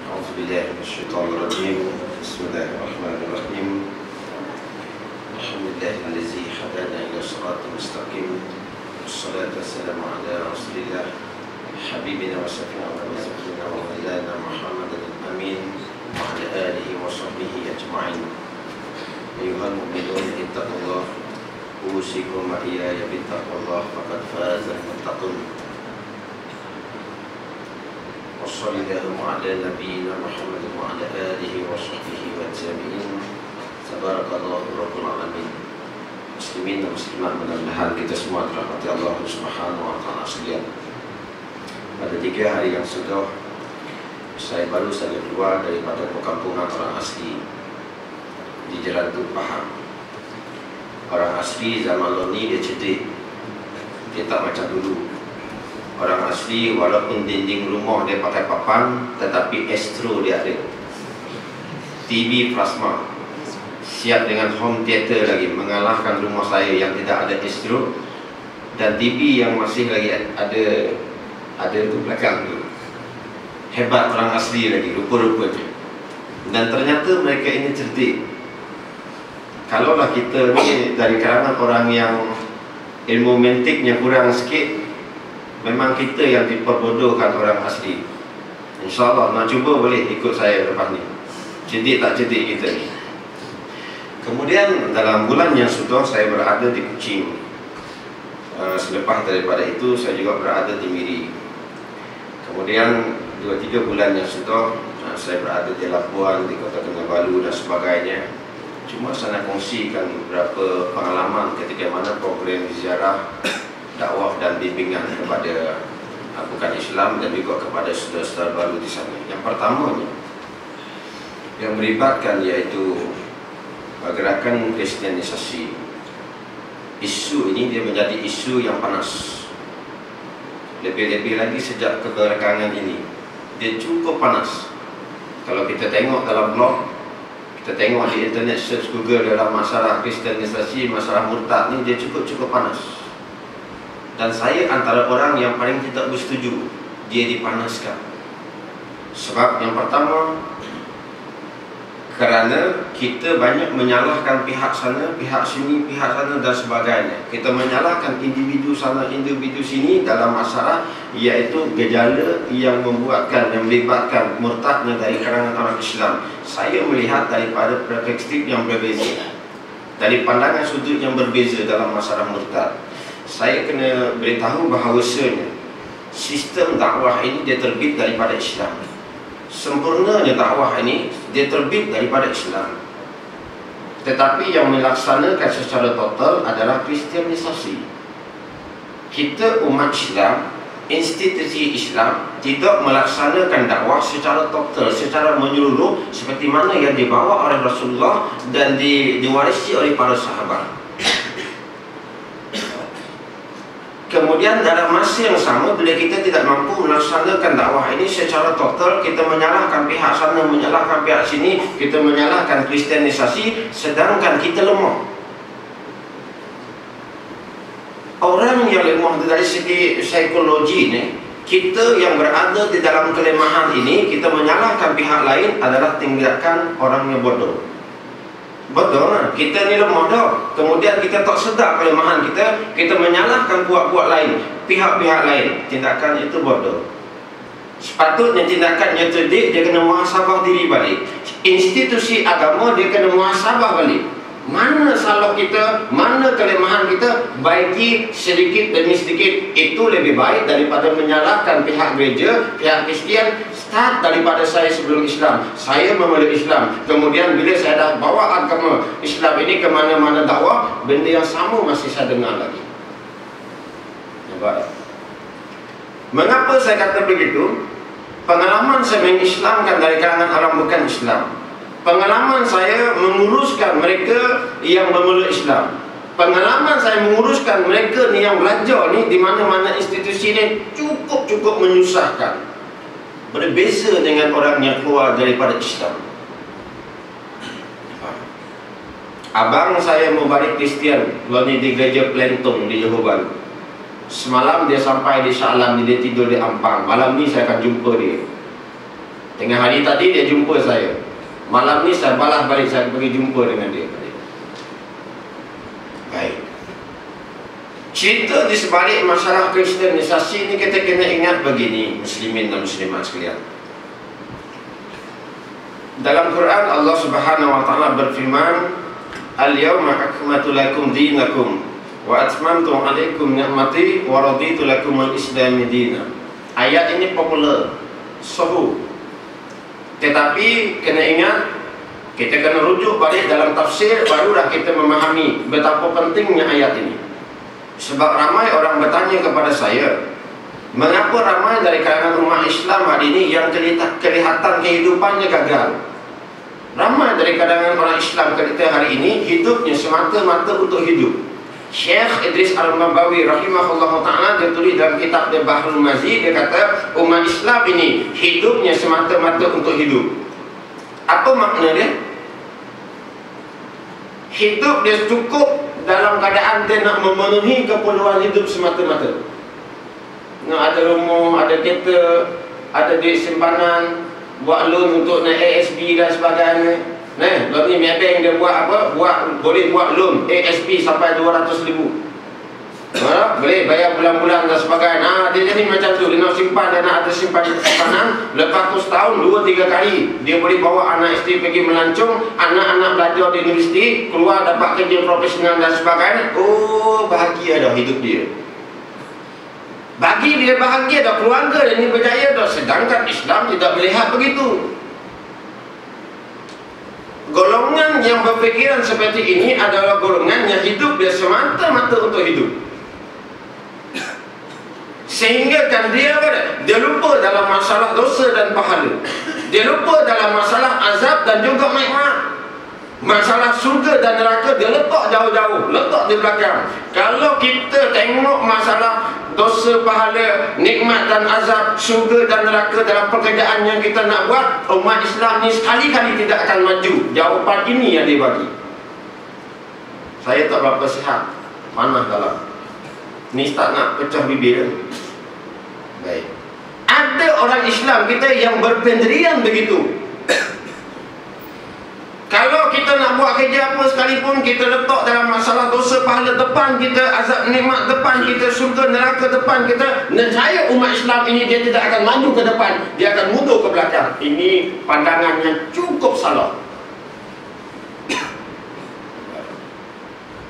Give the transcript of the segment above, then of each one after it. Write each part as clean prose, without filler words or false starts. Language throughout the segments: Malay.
A'udzubillahi minasyaitonirrajim. Bismillahirrahmanirrahim. Alhamdulillahilladzi hadana ila siratal mustaqim. Wassalatu wassalamu ala Rasulillah habibina wa syafi'ina wa razaqina wa maulana Muhammadin amin wa ala alihi wa sahbihi ajma'in. Ayyuhal mu'minun ittaqullah usikum wa iyaya bittaqullah faqad fazal muttaqun. Wassallallahu ala nabiyyina Muhammadin wa ala alihi wa sahbihi wa tabi'in. Tabarakallahu rabbul alamin. Muslimin dan muslimat, mudah-mudahan kita semua dirahmati Allah Subhanahu wa taala sekalian. Pada 3 hari yang sudah, saya baru saja keluar daripada perkampungan orang asli di Jerantu, Pahang. Orang asli zaman lalu ni dia cerdik, dia tak macam dulu. Orang asli walaupun dinding rumah dia pakai papan, tetapi estro dia ada, TV plasma, siap dengan home theater lagi, mengalahkan rumah saya yang tidak ada estro dan TV yang masih lagi ada tu belakang tu. Hebat orang asli lagi, rupa-rupanya. Dan ternyata mereka ini cerdik. Kalaulah kita ni dari kalangan orang yang ilmu mentiknya kurang sikit, memang kita yang diperbodohkan orang asli. InsyaAllah nak cuba boleh ikut saya lepas ni, cerdik tak cerdik kita ni. Kemudian dalam bulan yang sudah saya berada di Kuching. Selepas daripada itu saya juga berada di Miri. Kemudian 2-3 bulan yang sudah saya berada di Labuan, di Kota Kinabalu dan sebagainya. Cuma saya nak kongsikan beberapa pengalaman ketika mana program ziarah, dakwah dan bimbingan kepada bukan Islam dan juga kepada saudara-saudara baru di sana. Yang pertamanya yang melibatkan iaitu gerakan kristianisasi. Isu ini dia menjadi isu yang panas. Lebih-lebih lagi sejak kebelakangan ini, dia cukup panas. Kalau kita tengok dalam blog, kita tengok di internet, search Google dalam masalah kristianisasi, masalah murtad ni, dia cukup panas. Dan saya antara orang yang paling tidak bersetuju dia dipanaskan. Sebab yang pertama, kerana kita banyak menyalahkan pihak sana, pihak sini, pihak sana dan sebagainya. Kita menyalahkan individu sana, individu sini dalam masalah iaitu gejala yang membuatkan, yang melibatkan murtadnya dari kalangan orang Islam. Saya melihat daripada perspektif yang berbeza, dari pandangan sudut yang berbeza dalam masalah murtad. Saya kena beritahu bahawasanya sistem dakwah ini dia terbit daripada Islam. Sempurnanya dakwah ini dia terbit daripada Islam. Tetapi yang melaksanakan secara total adalah kristianisasi. Kita umat Islam, institusi Islam tidak melaksanakan dakwah secara total, secara menyeluruh seperti mana yang dibawa oleh Rasulullah dan diwarisi oleh para sahabat. Kemudian dalam masa yang sama, bila kita tidak mampu melaksanakan dakwah ini secara total, kita menyalahkan pihak sana, menyalahkan pihak sini, kita menyalahkan kristianisasi, sedangkan kita lemah. Orang yang lemah dari segi psikologi ni, kita yang berada di dalam kelemahan ini, kita menyalahkan pihak lain adalah tindakan orang yang bodoh. Betul lah, kita ni lemah dah. Kemudian kita tak sedar kelemahan kita, kita menyalahkan puak-puak lain, pihak-pihak lain. Tindakan itu bodoh. Sepatutnya tindakannya cerdik, dia kena muhasabah diri balik. Institusi agama dia kena muhasabah balik. Mana salah kita, mana kelemahan kita, baiki sedikit demi sedikit. Itu lebih baik daripada menyalahkan pihak gereja, pihak Kristian. Start daripada saya sebelum Islam, saya memeluk Islam. Kemudian bila saya dah bawa agama Islam ini ke mana-mana dakwah, benda yang sama masih saya dengar lagi. Nampak? Mengapa saya kata begitu? Pengalaman saya mengislamkan dari kalangan orang bukan Islam. Pengalaman saya menguruskan mereka yang memeluk Islam. Pengalaman saya menguruskan mereka ni yang belajar ni di mana-mana institusi ni cukup menyusahkan. Berbeza dengan orang yang keluar daripada Islam. Abang saya mau balik Kristian, lalu di gereja Plentong di Johor Bahru. Semalam dia sampai di Shah Alam, dia tidur di Ampang. Malam ni saya akan jumpa dia. Tengah hari tadi dia jumpa saya. Malam ni saya balas balik, saya pergi jumpa dengan dia. Baik. Cerita di sebalik masalah kristenisasi ni kita kena ingat begini, muslimin dan muslimat sekalian. Dalam Quran Allah Subhanahu wa taala berfirman, "Al-yawma akmaltu lakum dinakum wa atmamtu 'alaikum ni'mati wa raditu lakum al-Islam dinan." Ayat ini popular, sahih. Tetapi kena ingat, kita kena rujuk balik dalam tafsir, barulah kita memahami betapa pentingnya ayat ini. Sebab ramai orang bertanya kepada saya, mengapa ramai dari kalangan umat Islam hari ini yang kelihatan kehidupannya gagal? Ramai dari kalangan orang Islam kita hari ini hidupnya semata-mata untuk hidup. Syekh Idris Al-Mambawi rahimahullah ta'ala, dia tulis dalam kitab dia Bahrul Mazid, dia kata umat Islam ini hidupnya semata-mata untuk hidup. Apa makna dia? Hidup dia cukup dalam keadaan dia nak memenuhi keperluan hidup semata-mata. Nak ada rumah, ada kereta, ada duit simpanan, buat loan untuk naik ASB dan sebagainya. Lalu ni bank dia buat apa? Boleh buat loan ASB sampai 200,000. Boleh bayar bulan-bulan dan sebagainya. Dia jadi macam tu. Dia nak simpan, dia nak ada simpanan. Lepas tu setahun 2-3 kali dia boleh bawa anak isteri pergi melancong, anak-anak belajar di universiti, keluar dapat kerja profesional dan sebagainya. Oh, bahagia dah hidup dia. Bagi dia bahagia dah, keluarga dia ni berjaya dah. Sedangkan Islam tidak melihat begitu. Golongan yang berfikiran seperti ini adalah golongan yang hidup dia semata-mata untuk hidup. Sehingga kan dia lupa dalam masalah dosa dan pahala. Dia lupa dalam masalah azab dan juga nikmat. Masalah surga dan neraka dia letak jauh-jauh, letak di belakang. Kalau kita tengok masalah dosa, pahala, nikmat dan azab, surga dan neraka dalam pekerjaan yang kita nak buat, umat Islam ni sekali-kali tidak akan maju. Jawapan ini yang dia bagi. Saya tak berapa sihat, panah dalam ni, tak nak pecah bibir. Baik. Ada orang Islam kita yang berpendirian begitu. Kalau kita nak buat kerja apa sekalipun, kita letak dalam masalah dosa pahala depan kita, azab nikmat depan kita, surga neraka depan kita, nescaya umat Islam ini dia tidak akan maju ke depan, dia akan mundur ke belakang. Ini pandangan yang cukup salah.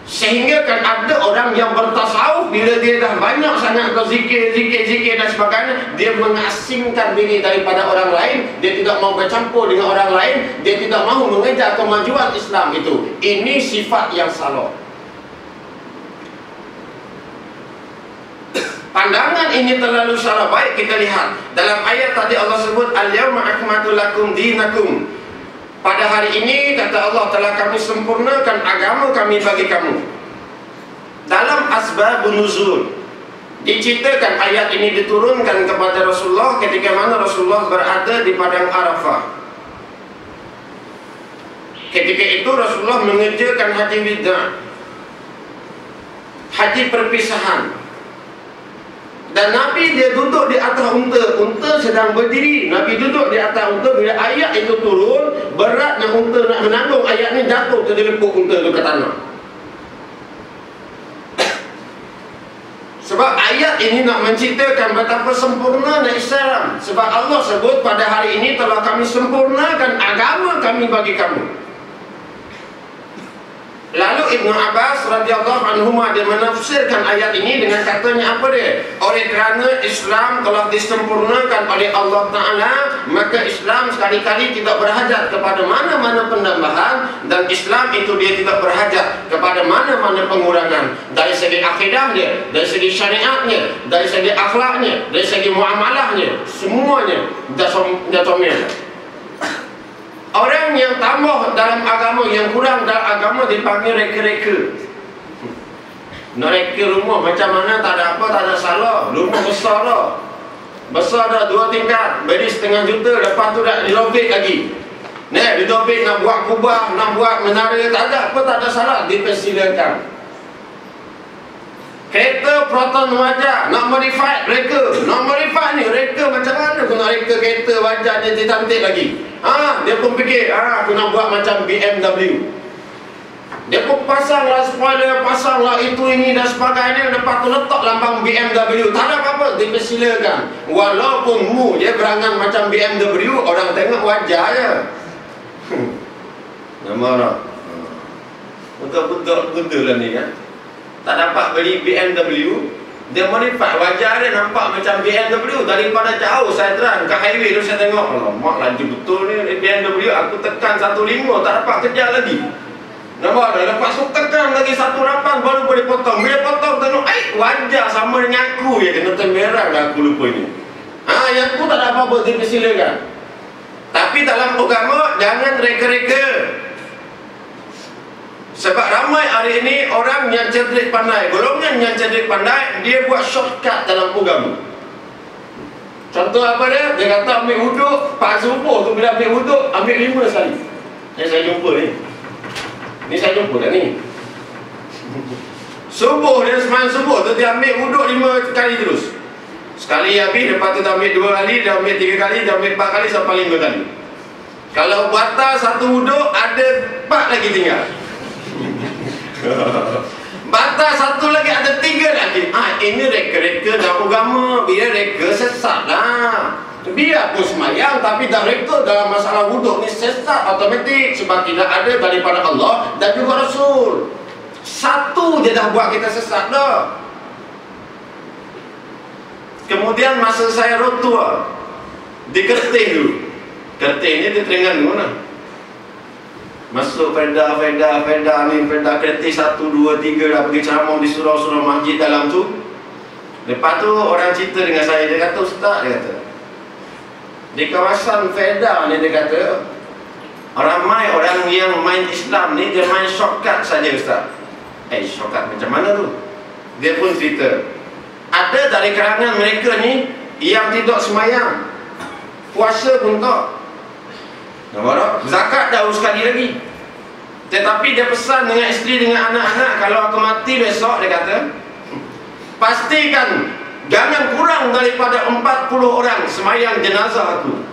Sehingga kan ada orang yang bertasawuf, bila dia dah banyak sangat berzikir dan sebagainya, dia mengasingkan diri daripada orang lain, dia tidak mau bercampur dengan orang lain, dia tidak mahu mengejar kemajuan Islam itu. Ini sifat yang salah. Pandangan ini terlalu salah. Baik, kita lihat dalam ayat tadi Allah sebut al-yawma akmaltu lakum dinakum. Pada hari ini, kata Allah, telah kami sempurnakan agama kami bagi kamu. Dalam asbabun nuzul diceritakan ayat ini diturunkan kepada Rasulullah ketika mana Rasulullah berada di padang Arafah. Ketika itu Rasulullah mengerjakan haji wida', haji perpisahan. Dan Nabi dia duduk di atas unta. Unta sedang berdiri. Nabi duduk di atas unta. Bila ayat itu turun, beratnya unta nak menanggung ayat ni, jatuh terdelepuk unta itu ke tanah. Sebab ayat ini nak menceritakan betapa sempurnanya Islam. Sebab Allah sebut pada hari ini telah kami sempurnakan agama kami bagi kamu. Lalu Ibnu Abbas radhiyallahu anhu dia menafsirkan ayat ini dengan katanya apa dia? Oleh kerana Islam telah disempurnakan oleh Allah Ta'ala, maka Islam sekali-kali tidak berhajat kepada mana-mana penambahan, dan Islam itu dia tidak berhajat kepada mana-mana pengurangan. Dari segi akidahnya, dari segi syariatnya, dari segi akhlaknya, dari segi muamalahnya, semuanya jatomil. Orang yang tambah dalam agama, yang kurang dalam agama dipanggil reka-reka. Nak reka rumah macam mana, tak ada apa, tak ada salah. Rumah besar dah. Besar dah 2 tingkat, beri 500,000 juta, lepas tu dah dilobek lagi. Dilobek nak buat kubah, nak buat menara, tak ada apa, tak ada salah, dipersilakan. Kereta Proton wajah nak modify reka. Nak modify ni reka macam mana aku nak reka kereta wajah dia cantik lagi. Dia pun fikir aku nak buat macam BMW. Dia pun pasanglah spoiler, pasanglah itu ini dan sebagainya. Lepas tu letak lambang BMW. Tak ada apa-apa, dipersilakan. Walaupun mu je berangan macam BMW, orang tengok wajah je. Nama orang betul-betul lah ni kan. Tak dapat beli BMW, dia modify wajah dia nampak macam BMW. Daripada jauh saya terang kat highway tu saya tengok, alamak laju betul ni BMW. Aku tekan 15 tak dapat kejar lagi. Nampak dah, lepas tu tekan lagi 18 baru boleh potong. Bila potong tengok, wajah sama dengan aku je, kena temerang dah aku lupa ni. Yang tu tak ada apa-apa, dipersilakan. Tapi dalam agama jangan reka-reka. Sebab ramai hari ini orang yang cerdik pandai, golongan yang cerdik pandai, dia buat shortcut dalam agama. Contoh apa dia? Dia kata ambil wuduk, Pak subuh tu bila ambil wuduk, ambil 5 sekali. Yang saya jumpa ni. Ni saya jumpa dah ni. Subuh, dia semain subuh tu dia ambil wuduk 5 kali terus. Sekali habis, lepas tu dia ambil 2 kali, dia ambil 3 kali, dia ambil 4 kali sampai 5 kali. Kalau batal satu wuduk, ada 4 lagi tinggal. Batal satu lagi, ada 3 lagi. Ini reka-reka dalam agama. Bila reka sesat lah. Biar pun semayang, tapi dah reka dalam masalah wuduk ni sesat automatik. Sebab tidak ada daripada Allah dan juga Rasul. Satu je dah buat kita sesat dah. Kemudian masa saya rotua di Kertih dulu. Kertih ni di Terengganu lah. Masuk Feda ni, Feda Kertih 1, 2, 3 dah pergi ceramah di surau-surau masjid dalam tu. Lepas tu orang cerita dengan saya, dia kata, Ustaz, dia kata, di kawasan Feda ni, dia kata, ramai orang yang main Islam ni, dia main shortcut saja Ustaz. Shortcut macam mana tu? Dia pun cerita, ada dari kalangan mereka ni yang tidak semayang, puasa pun tak, zakat dah sekali lagi. Tetapi dia pesan dengan isteri, dengan anak-anak, kalau aku mati besok, dia kata, pastikan jangan kurang daripada 40 orang semayang jenazah aku.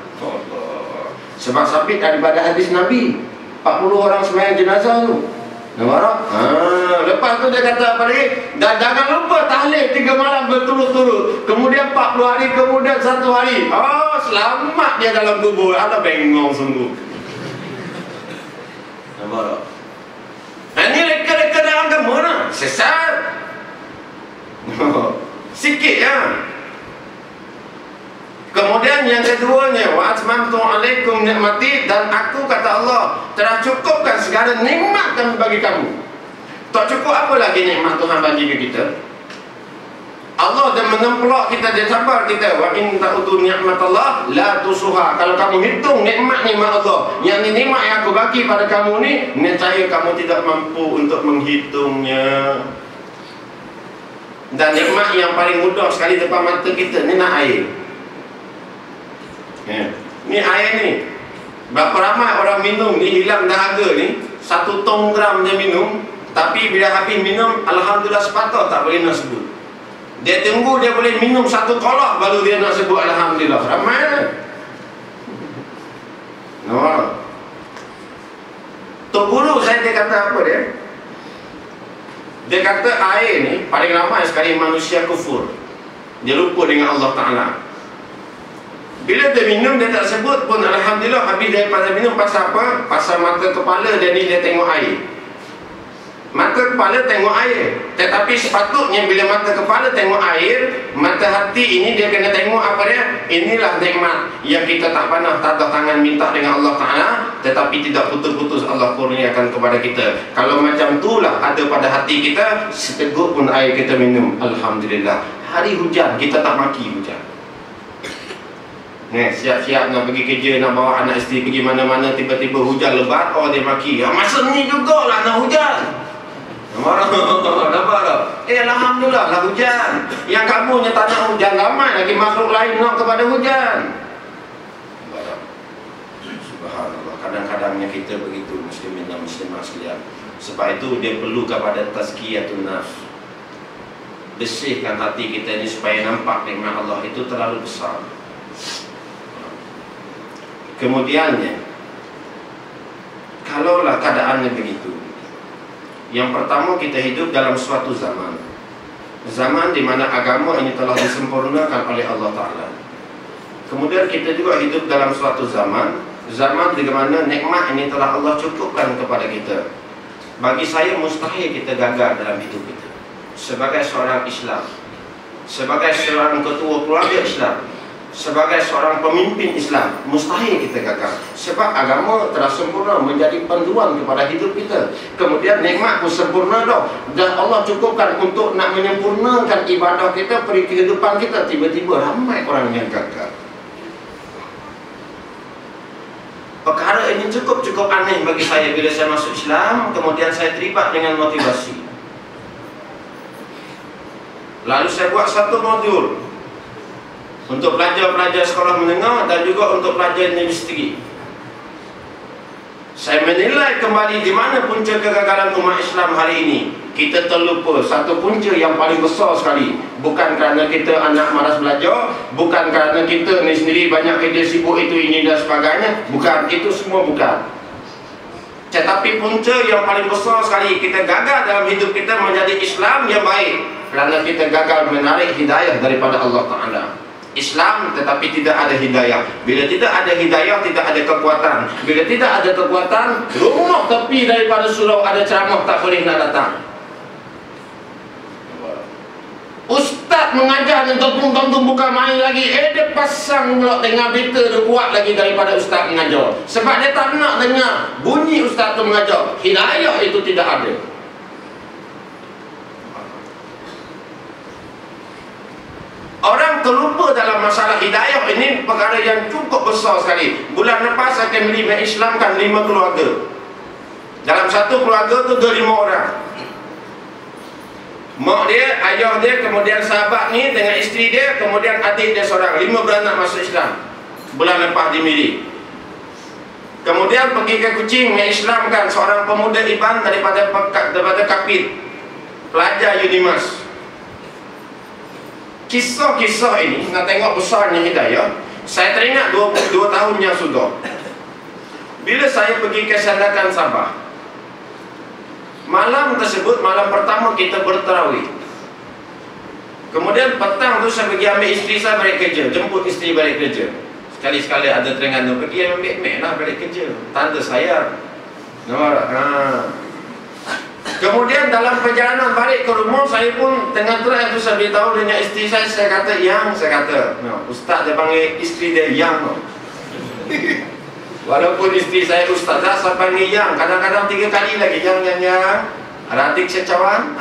Sebab sabit daripada hadis Nabi, 40 orang semayang jenazah tu. Lepas tu dia kata apa lagi? Dan jangan lupa tahlil 3 malam berturut-turut. Kemudian 40 hari, kemudian 1 hari. Selamat dia dalam kubur. Ada bengong sungguh. Nampak tak? Ini reka-reka dalam agama lah. Sesat. Sikit ya. Kemudian yang keduanya, wa atmamtu alaikum nikmati, dan aku kata Allah telah cukupkan segala nikmat kami bagi kamu. Tak cukup apa lagi nikmat Tuhan bagi ke kita? Allah dah menemplok kita, dia sabar kita. Wa in ta'udu ni'matallah la tusuha. Kalau kamu hitung nikmat-nikmat Allah, yang ni nikmat yang aku bagi pada kamu ni, niscaya kamu tidak mampu untuk menghitungnya. Dan nikmat yang paling mudah sekali depan mata kita ni nak air. Ni air ni, berapa ramai orang minum ni hilang dahaga ni, 1 tong gram dia minum. Tapi bila habis minum, alhamdulillah sepatah tak boleh nak sebut. Dia tunggu dia boleh minum 1 kolak baru dia nak sebut alhamdulillah. Ramai lah. Tok Guru saya, dia kata apa dia? Dia kata air ni paling ramai sekali manusia kufur. Dia lupa dengan Allah Ta'ala. Bila dia minum, dia tak sebut pun alhamdulillah. Habis daripada minum, pasal apa? Pasal mata kepala dia ni, dia tengok air. Mata kepala tengok air. Tetapi sepatutnya bila mata kepala tengok air, mata hati ini dia kena tengok apa dia? Inilah nikmat yang kita tak pernah tadah tangan minta dengan Allah Ta'ala, tetapi tidak putus-putus Allah kurniakan kepada kita. Kalau macam itulah ada pada hati kita, seteguk pun air kita minum, alhamdulillah. Hari hujan, kita tak maki hujan. Siap-siap nak pergi kerja, nak bawa anak isteri pergi mana-mana, tiba-tiba hujan lebat, dia maki. Masa ni jugalah nak hujan. Nampak tak? Alhamdulillah lah hujan. Yang kamu yang tak nak hujan, ramai lagi makhluk lain nak kepada hujan. Subhanallah. Kadang-kadangnya kita begitu, muslimin dan muslimah sekalian. Sebab itu dia perlu kepada tazkiyatun nafs. bersihkan hati kita ini supaya nampak nikmat Allah itu terlalu besar. Kemudiannya, kalaulah keadaannya begitu, yang pertama kita hidup dalam suatu zaman di mana agama ini telah disempurnakan oleh Allah Ta'ala. Kemudian kita juga hidup dalam suatu zaman di mana nikmat ini telah Allah cukupkan kepada kita. Bagi saya mustahil kita gagal dalam hidup kita sebagai seorang Islam, sebagai seorang ketua keluarga Islam, sebagai seorang pemimpin Islam. Mustahil kita gagal, sebab agama telah sempurna menjadi panduan kepada hidup kita. Kemudian nikmat pun sempurna dan Allah cukupkan untuk nak menyempurnakan ibadah kita, peri kehidupan kita. Tiba-tiba ramai orang yang gagal. Perkara ini cukup aneh bagi saya bila saya masuk Islam. Kemudian saya terlibat dengan motivasi. Lalu saya buat satu modul untuk pelajar-pelajar sekolah menengah dan juga untuk pelajar universiti. Saya menilai kembali di mana punca kegagalan umat Islam hari ini. Kita terlupa satu punca yang paling besar sekali. Bukan kerana kita anak malas belajar, bukan kerana kita ni sendiri banyak kerja sibuk itu ini dan sebagainya. Bukan, itu semua bukan. Tetapi punca yang paling besar sekali kita gagal dalam hidup kita menjadi Islam yang baik, kerana kita gagal menarik hidayah daripada Allah Ta'ala. Islam tetapi tidak ada hidayah. Bila tidak ada hidayah, tidak ada kekuatan. Bila tidak ada kekuatan, rumah tepi daripada surau ada ceramah tak boleh nak datang. Ustaz mengajar dan tentu bukan main lagi. Dia pasang pula dengar berita dia kuat lagi daripada ustaz mengajar. Sebab dia tak nak dengar bunyi ustaz tu mengajar. Hidayah itu tidak ada. Orang terlupa dalam masalah hidayah ini perkara yang cukup besar sekali. Bulan lepas saya akan mengislamkan 5 keluarga. Dalam satu keluarga tu 5 orang. Mak dia, ayah dia, kemudian sahabat ni dengan isteri dia, kemudian adik dia seorang. 5 beranak masuk Islam bulan lepas di Miri. Kemudian pergi ke Kuching mengislamkan seorang pemuda Iban daripada Kapit, pelajar Unimas. Kisah-kisah ini nak tengok besarnya hidayah. Saya teringat 22 tahun yang sudah, bila saya pergi ke Sandakan Sabah. Malam tersebut, malam pertama kita bertarawih. Kemudian petang tu saya pergi ambil isteri saya balik kerja, jemput isteri balik kerja. Sekali-sekali ada Terengganu, pergi ambil mek lah balik kerja, tanda saya. Nampak? Kemudian dalam perjalanan balik ke rumah, saya pun tengah track tu saya beritahu dengan isteri saya kata, Yang, saya kata, no, ustaz dia panggil isteri dia Yang. No. Walaupun isteri saya ustazah, saya panggil Yang. Kadang-kadang 3 kali lagi, Yang. Ada adik secawan?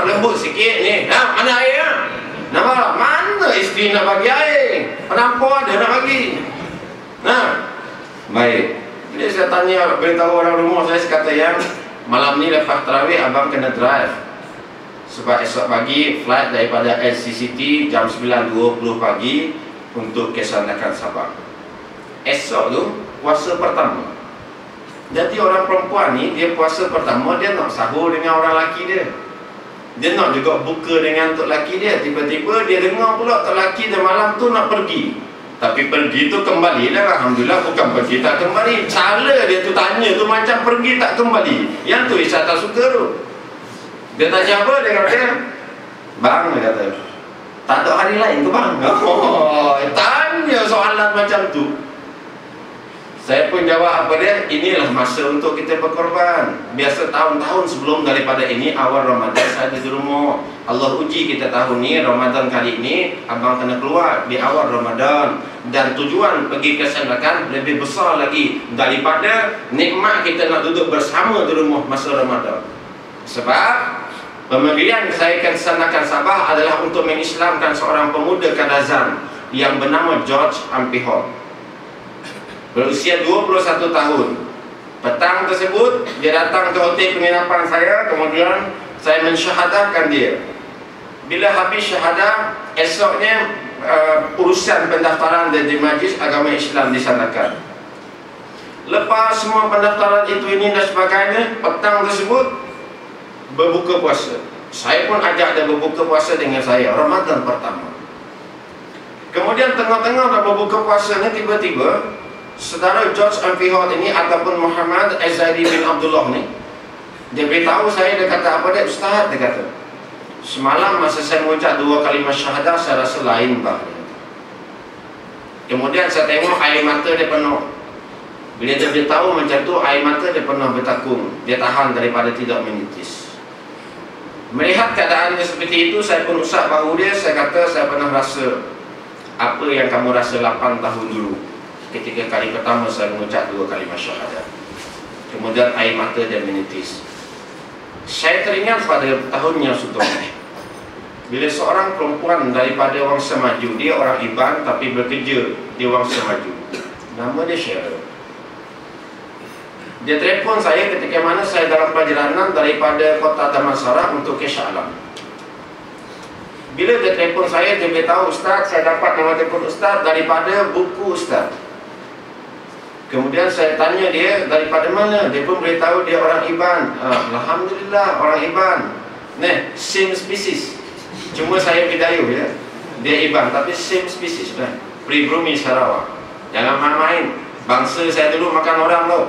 Lembut sikit ni. Mana air? Nampak? Mana isteri nak bagi air? Penampu ada nak bagi. Baik. Jadi saya tanya, beritahu orang rumah saya kata, Yang, malam ni lepas tarawih abang kena drive. Sebab esok pagi flight daripada LCCT jam 9.20 pagi untuk ke Sandakan Sabah. Esok tu puasa pertama. Jadi orang perempuan ni, dia puasa pertama, dia nak sahur dengan orang lelaki dia. Dia nak juga buka dengan tok lelaki dia. Tiba-tiba dia dengar pula tok lelaki dia malam tu nak pergi. Tapi pergi tu kembali lah. Alhamdulillah, bukan pergi tak kembali. Cara dia tu tanya tu macam pergi tak kembali. Yang tu Isya tak suka tu. Dia tanya apa? Dia kata, bang, dia kata, tak ada hari lain ke bang? Tanya soalan macam tu. Saya pun jawab apa dia, inilah masa untuk kita berkorban. Biasa tahun-tahun sebelum daripada ini, awal Ramadan saya ada di rumah. Allah uji kita tahun ni, Ramadan kali ini abang kena keluar di awal Ramadan. Dan tujuan pergi ke Sandakan lebih besar lagi daripada nikmat kita nak duduk bersama di rumah masa Ramadan. Sebab pemanggilan saya ke Sandakan Sabah adalah untuk mengislamkan seorang pemuda Kadazan yang bernama George Ampihon, berusia 21 tahun. Petang tersebut dia datang ke hotel penginapan saya. Kemudian saya mensyahadahkan dia. Bila habis syahadah, esoknya urusan pendaftaran di Majlis Agama Islam di Sandakan. Lepas semua pendaftaran itu ini dan sebagainya, petang tersebut berbuka puasa. Saya pun ajak dia berbuka puasa dengan saya Ramadan pertama. Kemudian tengah-tengah dah berbuka puasa ni, tiba-tiba saudara George M. Fihot ini ataupun Muhammad Azadi bin Abdullah ni, dia beritahu saya, dia kata, apa dia? Ustaz, dia kata, semalam masa saya mengucap 2 kalimah syahadah, saya rasa lain bah. Kemudian saya tengok air mata dia penuh. Bila dia beritahu macam tu, air mata dia pernah bertakung. Dia tahan daripada tidak menitis. Melihat keadaannya seperti itu, saya pun usap bahu dia. Saya kata, saya pernah rasa apa yang kamu rasa 8 tahun dulu ketika kali pertama saya mengucap 2 kalimah syahadah. Kemudian air mata dia menitis. Saya teringat pada tahunnya sudah, bila seorang perempuan daripada Wangsa Maju, dia orang Iban tapi bekerja di Wangsa Maju, nama dia Cheryl. Dia telefon saya ketika mana saya dalam perjalanan daripada kota Damansara untuk ke Shah Alam. Bila dia telefon saya, dia beritahu, Ustaz, saya dapat nombor telefon Ustaz daripada buku Ustaz. Kemudian saya tanya dia, daripada mana? Dia pun beritahu dia orang Iban. Alhamdulillah, orang Iban. Nah, same species. Cuma saya Bidayuh ya. Dia Iban tapi same species kan. Pribumi Sarawak. Jangan main-main. Bangsa saya dulu makan orang tau.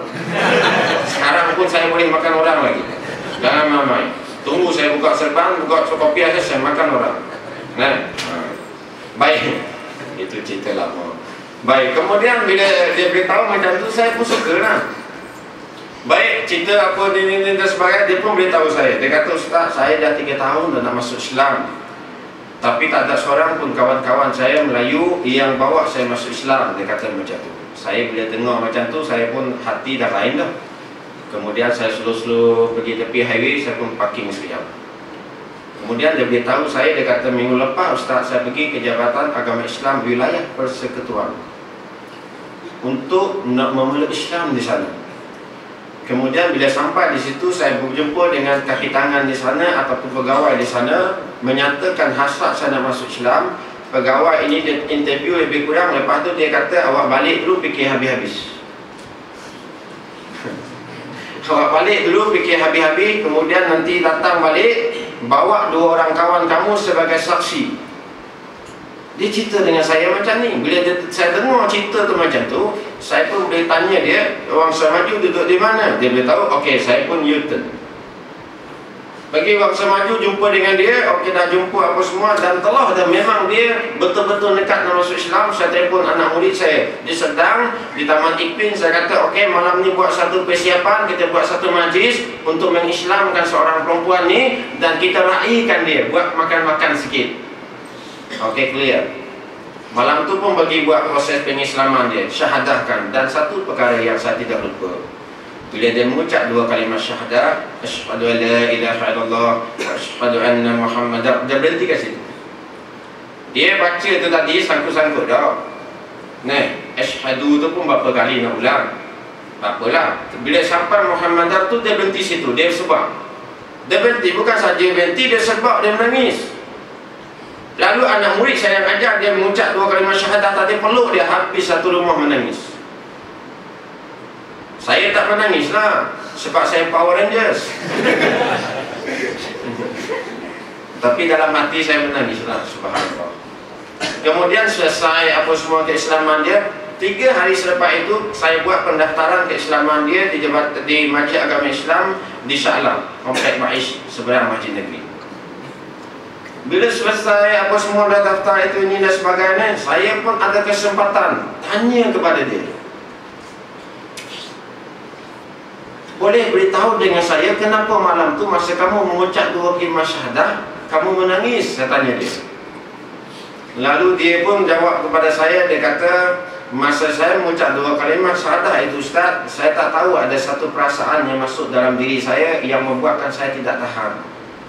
Sekarang pun saya boleh makan orang lagi. Jangan main-main. Tunggu saya buka serban, buka kopi aja, saya makan orang. Nah, baik. Itu cerita lama. Baik, kemudian bila dia beritahu macam tu, saya pun suka lah. Baik, cerita apa ini dan sebagainya, dia pun beritahu saya. Dia kata, Ustaz, saya dah 3 tahun dah nak masuk Islam, tapi tak ada seorang pun kawan-kawan saya Melayu yang bawa saya masuk Islam. Dia kata macam tu. Saya bila dengar macam tu, saya pun hati dah lain dah. Kemudian saya slow-slow pergi tepi highway, saya pun parking sekejap. Kemudian dia beritahu saya, dia kata, minggu lepas Ustaz, saya pergi ke Jabatan Agama Islam Wilayah Persekutuan untuk nak memeluk Islam di sana. Kemudian bila sampai di situ, saya berjumpa dengan kaki tangan di sana ataupun pegawai di sana, menyatakan hasrat saya nak masuk Islam. Pegawai ini dia interview lebih kurang, lepas tu dia kata, awak balik dulu fikir habis-habis. Awak balik dulu fikir habis-habis, kemudian nanti datang balik, bawa 2 orang kawan kamu sebagai saksi. Dia cerita dengan saya macam ni. Bila saya dengar cerita tu macam tu, saya pun boleh tanya dia, Wangsa Maju duduk di mana? Dia boleh tahu, okey, saya pun U-turn. Bagi Wangsa Maju, jumpa dengan dia, okey, dah jumpa apa semua, dan telah dah memang dia betul-betul dekat nak masuk Islam. Saya telefon anak murid saya, dia sedang di Taman Ikpin. Saya kata, okey, malam ni buat satu persiapan, kita buat satu majlis untuk mengislamkan seorang perempuan ni, dan kita raikan dia, buat makan-makan sikit. Okey, clear. Malam tu pun bagi buat proses pengislaman dia, syahadahkan. Dan satu perkara yang saya tidak lupa, bila dia mengucap 2 kalimah syahadah, asyhadu an la ilaha illallah wa asyhadu anna Muhammadar, dia berhenti kat situ. Dia baca tu tadi sangkut-sangkut dah. Nah, asyhadu tu pun berapa kali nak ulang, tak apalah. Bila sampai Muhammadar tu, dia berhenti situ. Dia sebab, dia berhenti, bukan saja berhenti, dia sebab, dia menangis. Lalu anak murid saya yang ajar dia mengucap 2 kalimah syahadah tadi, peluk dia, habis satu rumah menangis. Saya tak menangis lah, sebab saya Power Rangers. Tapi dalam hati saya menangis lah, subhanallah. Kemudian selesai apa semua keislaman dia, 3 hari selepas itu saya buat pendaftaran keislaman dia di Majlis Agama Islam di Shah Alam, Komplek Maish seberang Masjid Negeri. Bila selesai apa semua dah daftar itu ini dan sebagainya, saya pun ada kesempatan tanya kepada dia, boleh beritahu dengan saya kenapa malam tu masa kamu mengucap 2 kalimah syahadah kamu menangis? Saya tanya dia. Lalu dia pun jawab kepada saya, dia kata, masa saya mengucap 2 kalimah syahadah itu Ustaz, saya tak tahu ada satu perasaan yang masuk dalam diri saya yang membuatkan saya tidak tahan.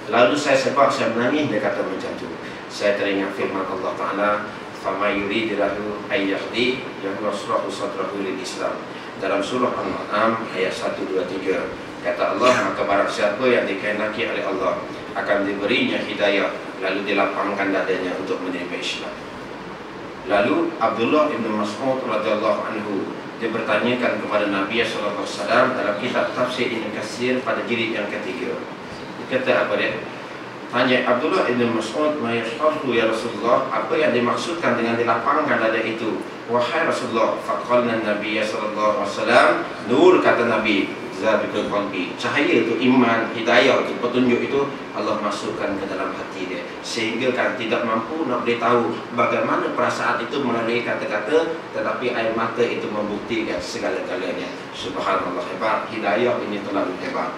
Lalu saya sebab saya menangis, dia kata macam tu. Saya teringat firman Allah Ta'ala, فَمَا يُرِيدِ لَهُ أَنْ يَهْدِي يَهْنَصْرَهُ صَدْرَهُ لِلْإِسْلَامِ. Dalam surah Al-An'am ayat 1, 2, 3, kata Allah, maka barang siapa yang dikehendaki oleh Allah akan diberinya hidayah, lalu dilapangkan dadanya untuk menerima Islam. Lalu Abdullah ibn Mas'ud radhiyallahu anhu, dia bertanyakan kepada Nabi sallallahu alaihi wasallam dalam kitab Tafsir Ibn Katsir pada jilid yang ketiga. Dia kata apa dia? Tanya Abdullah ibn Mas'ud, "Ma yashhadu ya Rasulullah?" Apa yang dimaksudkan dengan dilapangkan dada itu? Wahai Rasulullah, faqalna Nabi sallallahu alaihi wasallam, nur, kata Nabi, zabiqul qalbi, cahaya itu iman, hidayah itu petunjuk itu Allah masukkan ke dalam hati dia, sehingga kan tidak mampu nak boleh tahu bagaimana perasaan itu melalui kata-kata, tetapi air mata itu membuktikan segala-galanya. Subhanallah, hebat, hidayah ini terlalu hebat.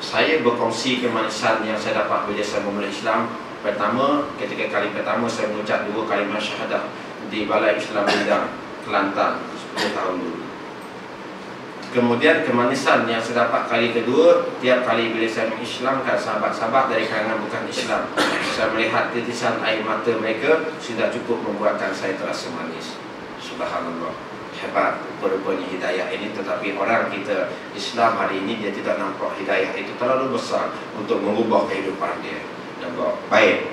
Saya berkongsi kemanisan yang saya dapat bila saya memulai Islam. Pertama, ketika kali pertama saya mengucap 2 kalimah syahadah di Balai Islam Bidang, Kelantan, 10 tahun dulu. Kemudian kemanisan yang saya dapat kali kedua, tiap kali bila saya mengislamkan sahabat-sahabat dari kalangan bukan Islam, saya melihat titisan air mata mereka sudah cukup membuatkan saya terasa manis. Subhanallah, hebat rupanya hidayah ini. Tetapi orang kita Islam hari ini dia tidak nampak hidayah itu terlalu besar untuk mengubah kehidupan dia. Nampak? Baik,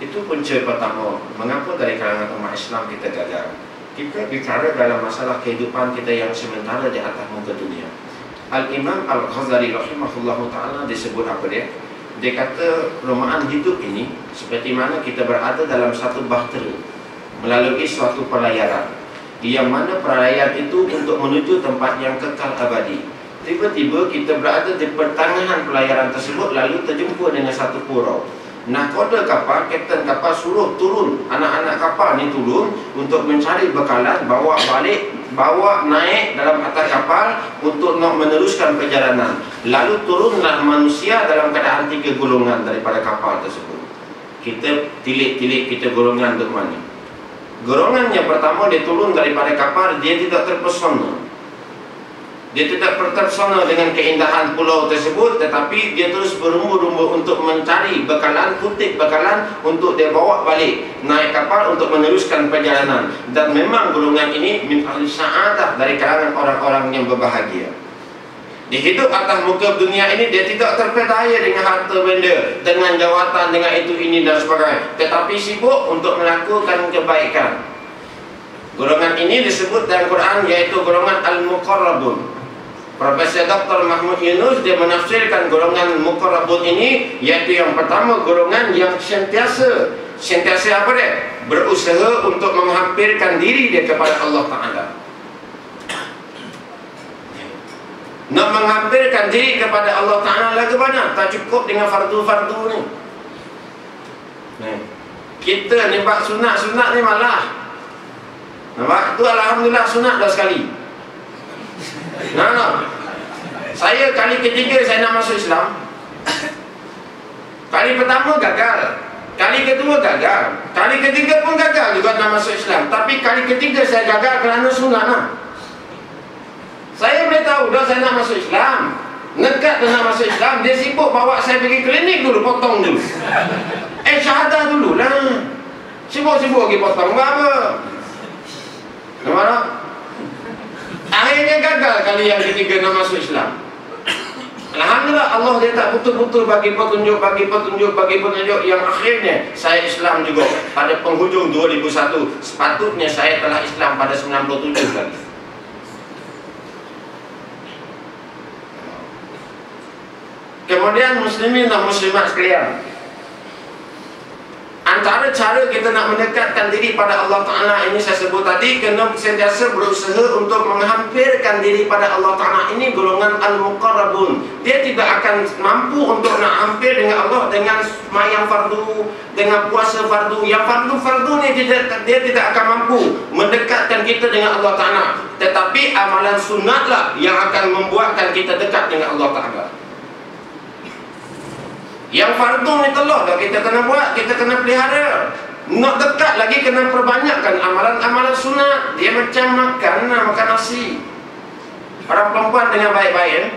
itu punca pertama. Mengapa dari kalangan umat Islam kita gagal? Kita bicara dalam masalah kehidupan kita yang sementara di atas muka dunia. Al-Imam Al-Ghazali rahimahullahu ta'ala disebut apa dia? Dia kata perumahan hidup ini seperti mana kita berada dalam satu bahtera melalui suatu pelayaran, yang mana perayaan itu untuk menuju tempat yang kekal abadi. Tiba-tiba kita berada di pertengahan pelayaran tersebut, lalu terjumpa dengan satu pulau. Nahkoda kapal, kapten kapal suruh turun, anak-anak kapal ni turun untuk mencari bekalan, bawa balik, bawa naik dalam atas kapal untuk nak meneruskan perjalanan. Lalu turunlah manusia dalam keadaan 3 golongan daripada kapal tersebut. Kita tilik-tilik kita golongan untuk mana? Golongan yang pertama, dia turun daripada kapal, dia tidak terpesona. Dia tidak terpesona dengan keindahan pulau tersebut, tetapi dia terus berumur-umur untuk mencari bekalan, kutip bekalan untuk dia bawa balik, naik kapal untuk meneruskan perjalanan. Dan memang golongan ini min ahli sa'adah, dari kalangan orang-orang yang berbahagia. Di hidup atas muka dunia ini dia tidak terpedaya dengan harta benda, dengan jawatan, dengan itu ini dan sebagainya, tetapi sibuk untuk melakukan kebaikan. Golongan ini disebut dalam Quran yaitu golongan al-muqarrabun. Profesor Dr. Mahmud Yunus dia menafsirkan golongan muqarrabun ini yaitu yang pertama, golongan yang sentiasa apa dia? Berusaha untuk menghampirkan diri dia kepada Allah Ta'ala. Nak menghampirkan diri kepada Allah Ta'ala lagi banyak. Tak cukup dengan fardu-fardu ni. Kita ni bak sunat-sunat ni malah. Nampak? Tu alhamdulillah sunat dah sekali. Nah. Saya kali ketiga saya nak masuk Islam. Kali pertama gagal, kali kedua gagal, kali ketiga pun gagal juga nak masuk Islam. Tapi kali ketiga saya gagal kerana sunat lah. Saya boleh tahu dah saya nak masuk Islam, nekat dah nak masuk Islam, dia sibuk bawa saya pergi klinik dulu, potong dulu. Syahadah dulu lah. Sibuk-sibuk pergi potong, buat apa? Nampak tak? Akhirnya gagal kali yang ketiga nak masuk Islam. Alhamdulillah Allah dia tak betul-betul bagi petunjuk yang akhirnya saya Islam juga pada penghujung 2001. Sepatutnya saya telah Islam pada 97 kali. Kemudian muslimin dan muslimat sekalian, antara cara kita nak mendekatkan diri pada Allah Ta'ala ini saya sebut tadi, kena sentiasa berusaha untuk menghampirkan diri pada Allah Ta'ala. Ini golongan al-muqarrabun. Dia tidak akan mampu untuk nak hampir dengan Allah dengan semayang fardu, dengan puasa fardu. Yang fardu-fardu ni dia tidak akan mampu mendekatkan kita dengan Allah Ta'ala. Tetapi amalan sunatlah yang akan membuatkan kita dekat dengan Allah Ta'ala. Yang fardu ni telah dah kita kena buat, kita kena pelihara. Nak dekat lagi kena perbanyakkan amalan-amalan sunat. Dia macam makan nasi. Orang perempuan dengan baik-baik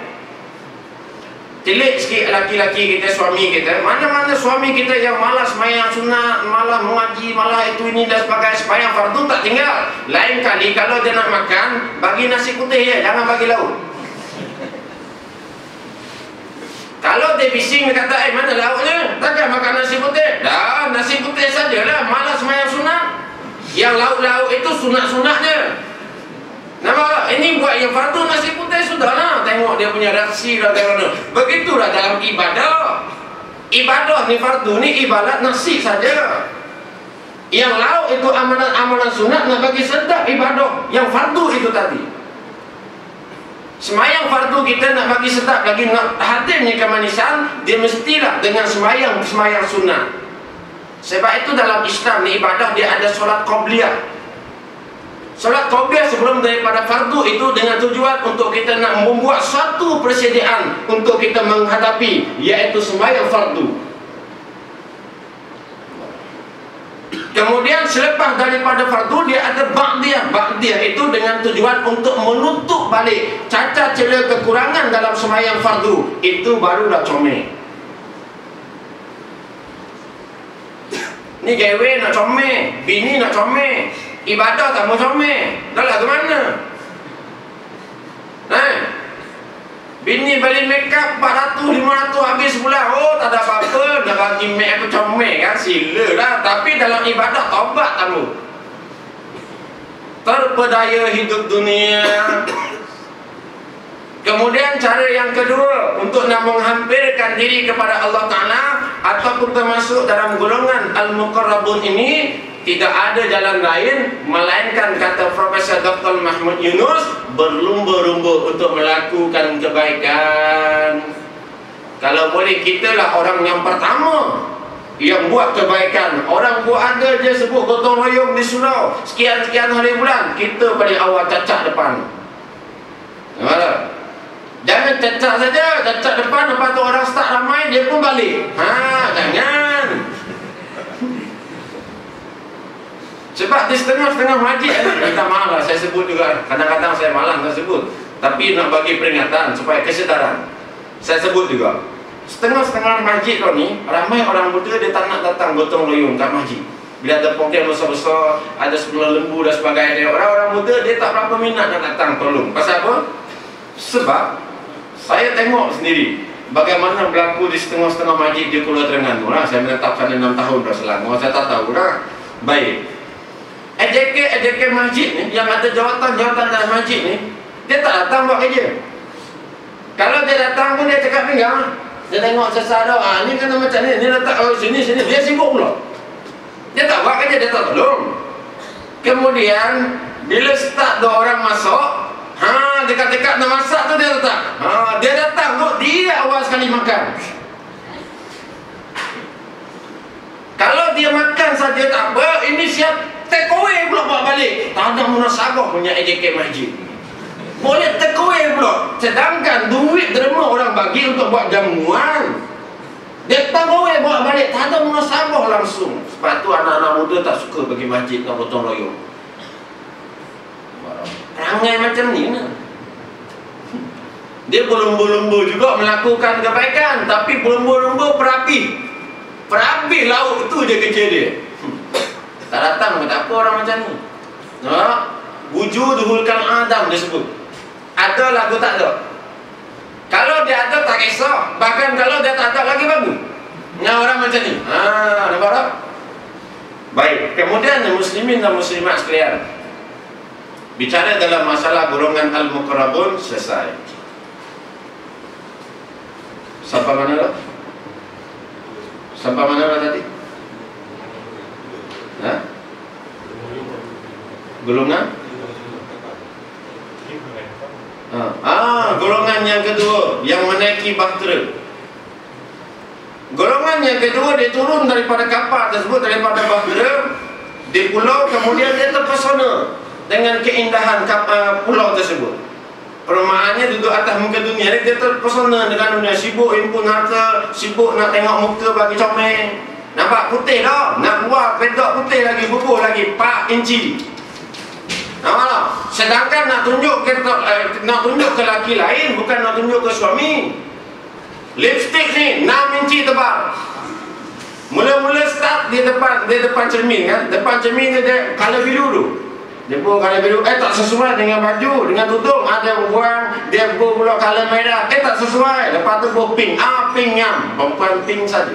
tilik sikit laki-laki kita, suami kita. Mana-mana suami kita yang malas semayang sunat, malah mengaji, malah itu ini dan sebagainya, semayang fardu tak tinggal. Lain kali kalau dia nak makan, bagi nasi putih je, jangan bagi lauk. Kalau dia bising, dia kata, mana lauknya? Takkan makan nasi putih? Dah, nasi putih sajalah, malas semayang sunat. Yang lauk-lauk itu sunat-sunatnya. Nampak tak? Ini buat yang fardu nasi putih, sudahlah. Tengok dia punya reaksi dah. Begitulah dalam ibadah. Ibadah ni fardu ni ibarat nasi saja. Yang lauk itu amalan-amalan sunat nak bagi sedap ibadah. Yang fardu itu tadi. Semayang fardu kita nak bagi sedap lagi, nak hadirnya kemanisan, dia mestilah dengan semayang sunat. Sebab itu dalam Islam ni ibadah dia ada solat qobliyah. Solat qobliyah sebelum daripada fardu itu dengan tujuan untuk kita nak membuat satu persediaan untuk kita menghadapi, iaitu sembahyang fardu. Kemudian selepas daripada fardu dia ada ba'diyah. Ba'diyah itu dengan tujuan untuk menutup balik cacat celah kekurangan dalam sembahyang fardu. Itu baru dah comel. Ni gawe nak comel, bini nak comel, ibadah tak mau comel, dah lah ke mana? Bini beli make up 400, 500 habis sebulan. Oh, tak ada apa-apa, nak bagi make aku comel kan, sila lah. Tapi dalam ibadah taubat kamu. Terpedaya hidup dunia. Kemudian cara yang kedua untuk nak menghampirkan diri kepada Allah Ta'ala ataupun termasuk dalam golongan Al-Muqarrabun ini, tidak ada jalan lain melainkan, kata Profesor Dr. Mahmud Yunus, berlumba-lumba untuk melakukan kebaikan. Kalau boleh kita lah orang yang pertama yang buat kebaikan. Orang buat ada je sebut gotong royong di surau sekian-sekian hari bulan, kita paling awal cacak depan. Nampak? Jangan cacak saja, cacak depan, lepas tu orang start ramai, dia pun balik. Jangan. Sebab di setengah-setengah masjid, minta maaf lah, saya sebut juga. Kadang-kadang saya malas nak sebut, tapi nak bagi peringatan supaya kesedaran, saya sebut juga. Setengah-setengah masjid kau ni, ramai orang muda dia tak nak datang gotong royong kat masjid. Bila ada program besar-besar, ada sebelah lembu dan sebagainya, orang-orang muda dia tak berapa minat nak datang tolong. Pasal apa? Sebab saya tengok sendiri bagaimana berlaku di setengah-setengah masjid di Pulau Terengganu lah. Saya menetap sana 6 tahun dah selama. Saya tak tahu lah. Baik, EJK masjid ni, yang ada jawatan-jawatan dalam masjid ni, dia tak datang buat kerja. Kalau dia datang pun dia cakap pinggang. Dia tengok sesada, ni kena macam ni, ni letak sini, dia sibuk pula. Dia tak buat kerja, dia tak tolong. Kemudian bila start 2 orang masuk, dekat-dekat nak masak tu dia datang. Dia datang tu, dia awal sekali makan. Kalau dia makan saja tak apa, ini siap take away pula buat balik. Tak ada munasabah punya EJK masjid. Boleh take away pula. Sedangkan duit derma orang bagi untuk buat jamuan, dia take away buat balik. Tak ada munasabah langsung. Sebab tu anak-anak muda tak suka pergi masjid nak gotong royong. Perangai macam ni lah. Dia berlumba-lumba juga melakukan kebaikan, tapi berlumba-lumba perapi. Perapi laut tu je kerja dia. Tak datang pun tak apa orang macam ni. Wujuduhul Adam dia sebut. Ada lagu tak ada. Kalau dia ada tak kisah. Bahkan kalau dia tak ada lagi bagus. Dengan orang macam ni. Nampak tak? Baik, kemudian muslimin dan muslimat sekalian, bicara dalam masalah golongan Al-Muqarrabun selesai. Sampai mana lah? Sampai mana lah tadi? Golongan? Golongan yang kedua yang menaiki bahtera. Golongan yang kedua dia turun daripada kapal tersebut, daripada bahtera di pulau, kemudian dia terpesona dengan keindahan pulau tersebut. Perumahannya duduk atas muka dunia, dia terpesona dengan dunia. Sibuk himpun harta, sibuk nak tengok muka bagi comel. Nampak putih dah, nak buat pedok putih lagi, bubuh lagi 4 inci. Nampak tak? Sedangkan nak tunjuk ke lelaki lain, bukan nak tunjuk ke suami. Lipstick ni 6 inci tebal. Mula-mula start di depan cermin kan. Depan cermin dia color biru tu. Dia pun color biru, tak sesuai dengan baju, dengan tudung. Ada buang, dia pun pula color merah, tak sesuai. Lepas tu pun pink, pink ngam. Perempuan pink saja.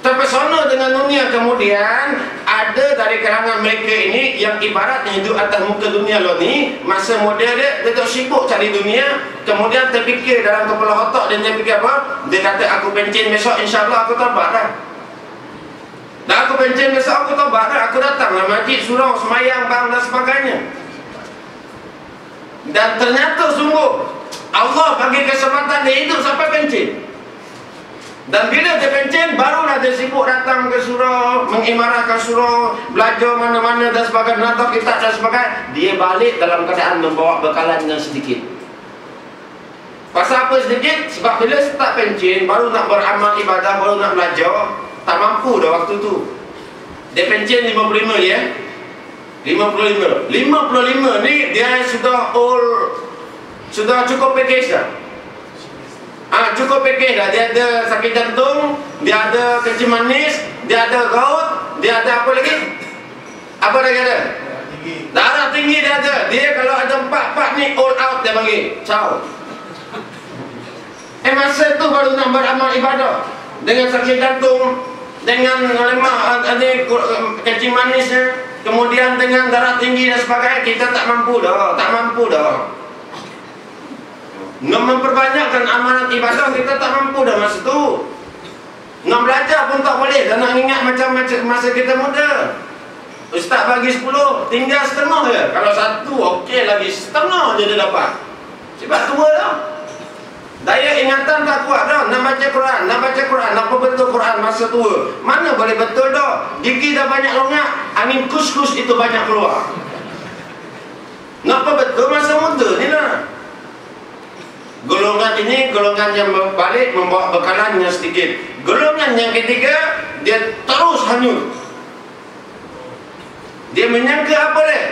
Terpesona dengan dunia. Kemudian ada dari kalangan mereka ini yang ibaratnya hidup atas muka dunia lo ni, masa muda dia tak sibuk cari dunia, kemudian terfikir dalam kepala otak dia fikir apa? Dia kata aku pencen besok insya-Allah aku taubat dah. Dan aku pencen besok aku taubat dah, aku datanglah masjid, surau, semayang, bang dan sebagainya. Dan ternyata sungguh Allah bagi kesempatan dia hidup sampai pencen. Dan bila dia pencen, barulah dia sibuk datang ke surau, mengimarahkan surau, belajar mana-mana dan sebagainya, nonton kitab dan sebagainya. Dia balik dalam keadaan membawa bekalan yang sedikit. Pasal apa sedikit? Sebab bila start pencen, baru nak beramal ibadah, baru nak belajar, tak mampu dah waktu tu. Dia pencen 55 ya. 55 ni dia sudah sudah cukup package dah. Cukup package dah. Dia ada sakit jantung, dia ada kencing manis, dia ada gout, dia ada apa lagi? Apa lagi ada? Darah tinggi dia ada. Dia kalau ada 4 ni all out dia bagi. Ciao. Masa tu baru nak beramal ibadah. Dengan sakit jantung, dengan lemah, ada kencing manisnya, kemudian dengan darah tinggi dan sebagainya, kita tak mampu dah. Nak memperbanyakkan amalan ibadah kita tak mampu dah masa tu. Nak belajar pun tak boleh. Dan nak ingat macam masa kita muda. Ustaz bagi 10, tinggal setengah je. Kalau 1, okey lagi setengah je dia dapat. Sebab tua dah. Daya ingatan tak kuat dah. Nak baca Quran, nak betul Quran masa tua. Mana boleh betul dah. Gigi dah banyak longak, angin kus-kus itu banyak keluar. Nak betul masa muda ni lah. Golongan ini golongan yang balik membawa bekalan yang sedikit. Golongan yang ketiga, dia terus hanyut. Dia menyangka apa dia?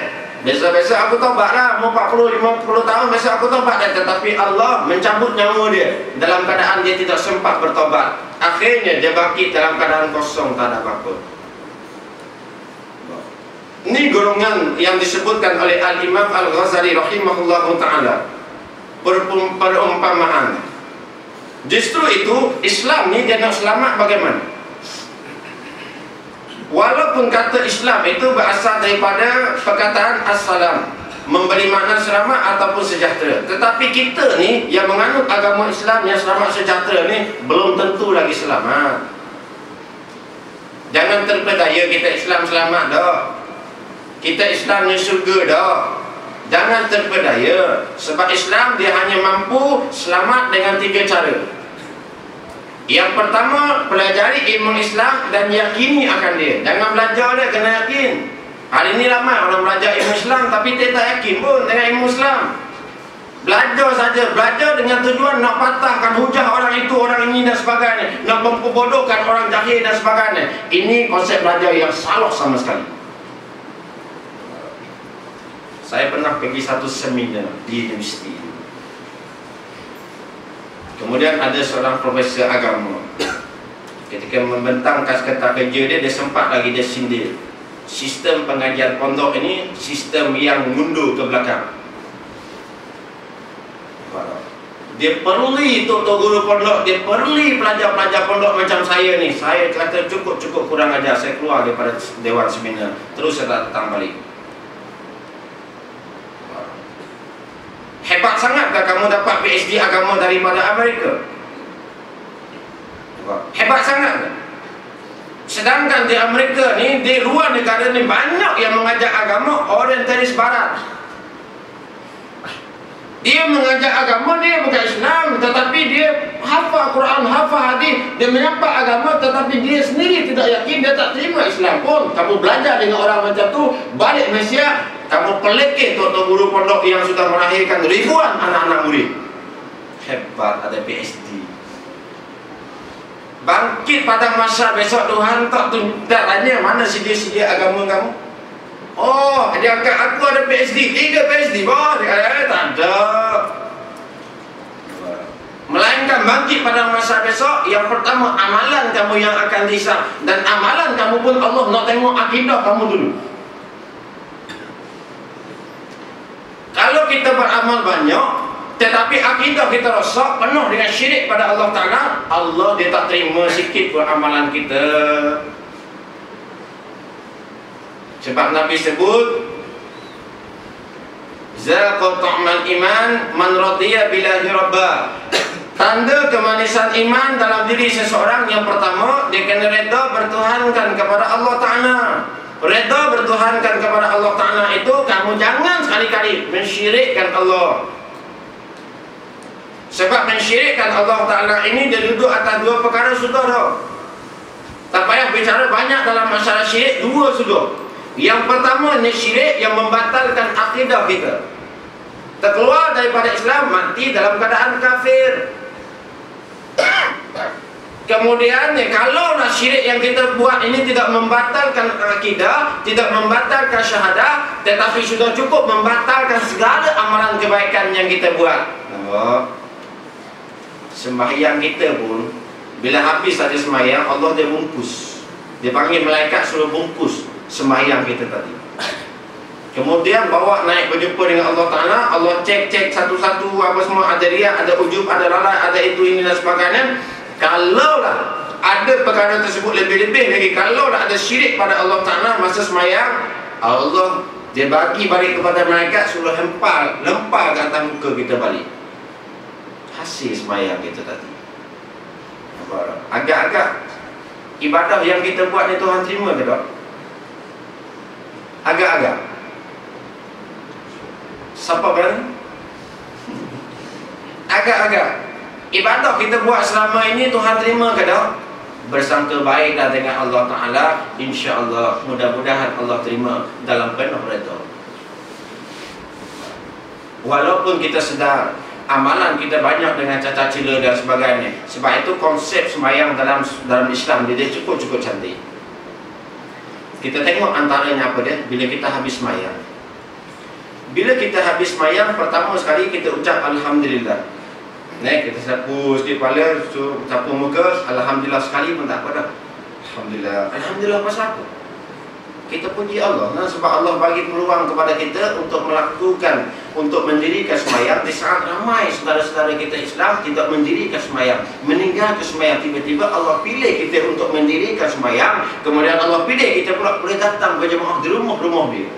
Biasa-biasa aku taubat lah, mau 40-50 tahun biasa aku taubat dah. Tetapi Allah mencabut nyawa dia dalam keadaan dia tidak sempat bertaubat. Akhirnya dia bangkit dalam keadaan kosong, tak ada apa-apa. Ini golongan yang disebutkan oleh Al-Imam Al-Ghazali rahimahullahu ta'ala. Perumpamaan. Justru itu Islam ni dia nak selamat bagaimana? Walaupun kata Islam itu berasal daripada perkataan As-salam, memberi makna selamat ataupun sejahtera. Tetapi kita ni yang menganut agama Islam yang selamat sejahtera ni belum tentu lagi selamat. Jangan terpedaya kita Islam selamat dah. Kita Islam ni syurga dah. Jangan terpedaya. Sebab Islam dia hanya mampu selamat dengan 3 cara. Yang pertama, pelajari ilmu Islam dan yakini akan dia. Jangan belajar dia, kena yakin. Hari ini ramai orang belajar ilmu Islam tapi dia tak yakin pun dengan ilmu Islam. Belajar saja, belajar dengan tujuan nak patahkan hujah orang itu, orang ini dan sebagainya, nak memperbodohkan orang jahil dan sebagainya. Ini konsep belajar yang salah sama sekali. Saya pernah pergi satu seminar di universiti. Kemudian ada seorang profesor agama. Ketika membentang kata kerja dia sempat lagi dia sindir. Sistem pengajian pondok ini sistem yang mundur ke belakang. Dia perlu tok guru pondok, dia perlu pelajar-pelajar pondok macam saya ni. Saya kata cukup kurang ajar. Saya keluar daripada dewan seminar. Terus saya datang balik. Hebat sangatkah kamu dapat PhD agama daripada Amerika? Hebat sangat. Sedangkan di Amerika ni, di luar negara ni banyak yang mengajar agama orientalis barat. Dia mengajar agama, dia bukan Islam, tetapi dia hafal Quran, hafal hadis, dia menyampai agama, tetapi dia sendiri tidak yakin, dia tak terima Islam pun. Kamu belajar dengan orang macam tu, balik Malaysia, kamu pelekeh tok-tok guru pondok yang sudah melahirkan ribuan anak-anak murid. Hebat, ada PhD. Bangkit pada masa besok Tuhan tak tanya mana sedia-sedia agama kamu. Oh, dia angkat aku ada PhD, 3 PhD. Tak ada. Melainkan bangkit pada masa besok, yang pertama amalan kamu yang akan dihisab. Dan amalan kamu pun Allah nak tengok akidah kamu dulu. Kalau kita beramal banyak tetapi akidah kita rosak, penuh dengan syirik pada Allah Ta'ala, Allah dia tak terima sikit pun amalan kita. Sebab Nabi sebut, zaqa ta'mal iman man radiya billahi rabba. Tanda kemanisan iman dalam diri seseorang yang pertama, dia kena reda bertuhankan kepada Allah Ta'ala. Reda bertuhankan kepada Allah Ta'ala itu, kamu jangan sekali-kali mensyirikkan Allah. Sebab mensyirikkan Allah Ta'ala ini dia duduk atas dua perkara sudah dah. Tak payah bicara banyak dalam masalah syirik, dua sudah. Yang pertama ni syirik yang membatalkan akidah kita. Terkeluar daripada Islam, mati dalam keadaan kafir. Kemudian kalau syirik yang kita buat ini tidak membatalkan akidah, tidak membatalkan syahadah, tetapi sudah cukup membatalkan segala amalan kebaikan yang kita buat. Sembahyang kita pun, bila habis ada sembahyang, Allah dia bungkus. Dia panggil malaikat suruh bungkus sembahyang kita tadi. Kemudian bawa naik berjumpa dengan Allah Ta'ala. Allah cek satu-satu apa semua. Ada riak, ada ujub, ada lalai, ada itu, ini dan sebagainya. Kalaulah ada perkara tersebut lebih-lebih lagi, kalaulah ada syirik pada Allah Ta'ala masa sembahyang, Allah dia bagi balik kepada malaikat, suruh lempar ke atas muka kita balik hasil sembahyang kita tadi. Agak-agak ibadah yang kita buat ni Tuhan terima ke tak? Agak-agak. Siapa berani? Agak-agak. Ibadah kita buat selama ini Tuhan terima ke tak? Bersangka baiklah dengan Allah Ta'ala, insya-Allah, mudah-mudahan Allah terima dalam penuh redha. Walaupun kita sedar amalan kita banyak dengan cacat cela dan sebagainya. Sebab itu konsep sembahyang dalam Islam dia cukup cantik. Kita tengok antaranya apa dia, bila kita habis sembahyang. Bila kita habis sembahyang, pertama sekali kita ucap Alhamdulillah. Kita sapu sikit kepala, sapu muka, Alhamdulillah sekali pun tak apa dah. Alhamdulillah. Alhamdulillah pasal apa? Kita puji Allah. Sebab Allah bagi peluang kepada kita untuk melakukan, untuk mendirikan sembahyang di saat ramai saudara-saudara kita Islam tidak mendirikan sembahyang, meninggalkan sembahyang. Tiba-tiba Allah pilih kita untuk mendirikan sembahyang. Kemudian Allah pilih kita pula boleh datang berjemaah di rumah-rumah dia.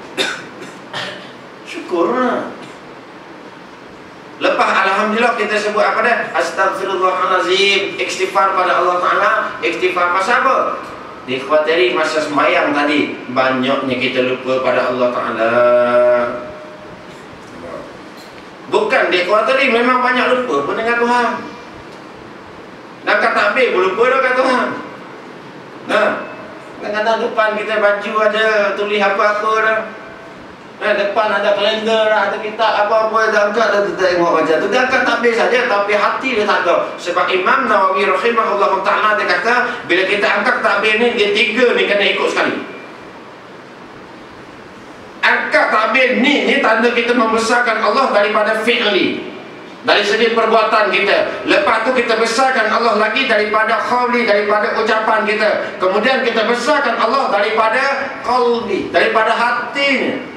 Syukurlah. Lepas Alhamdulillah kita sebut apa dah? Astaghfirullahalazim. Istighfar pada Allah Ta'ala. Istighfar pasal apa? Dikhawatiri masa sembahyang tadi, banyaknya kita lupa pada Allah Ta'ala. Bukan dikhawatiri, memang banyak lupa pun dengan Tuhan. Dan kata takbir pun lupa dah kat Tuhan. Kadang-kadang depan kita baju ada tulis apa-apa dah. Depan ada kalender, ada kitab apa-apa, dia angkat dah tengok macam tu. Dia angkat takbir saja, tapi hati dia tak tahu. Sebab Imam Nawawi rahimahullah ta'ala dia kata, bila kita angkat takbir ni, dia tiga ni kena ikut sekali. Angkat takbir ni tanda kita membesarkan Allah daripada fi'li, dari segi perbuatan kita. Lepas tu kita besarkan Allah lagi daripada qawli, daripada ucapan kita. Kemudian kita besarkan Allah daripada qalbi, daripada hatinya.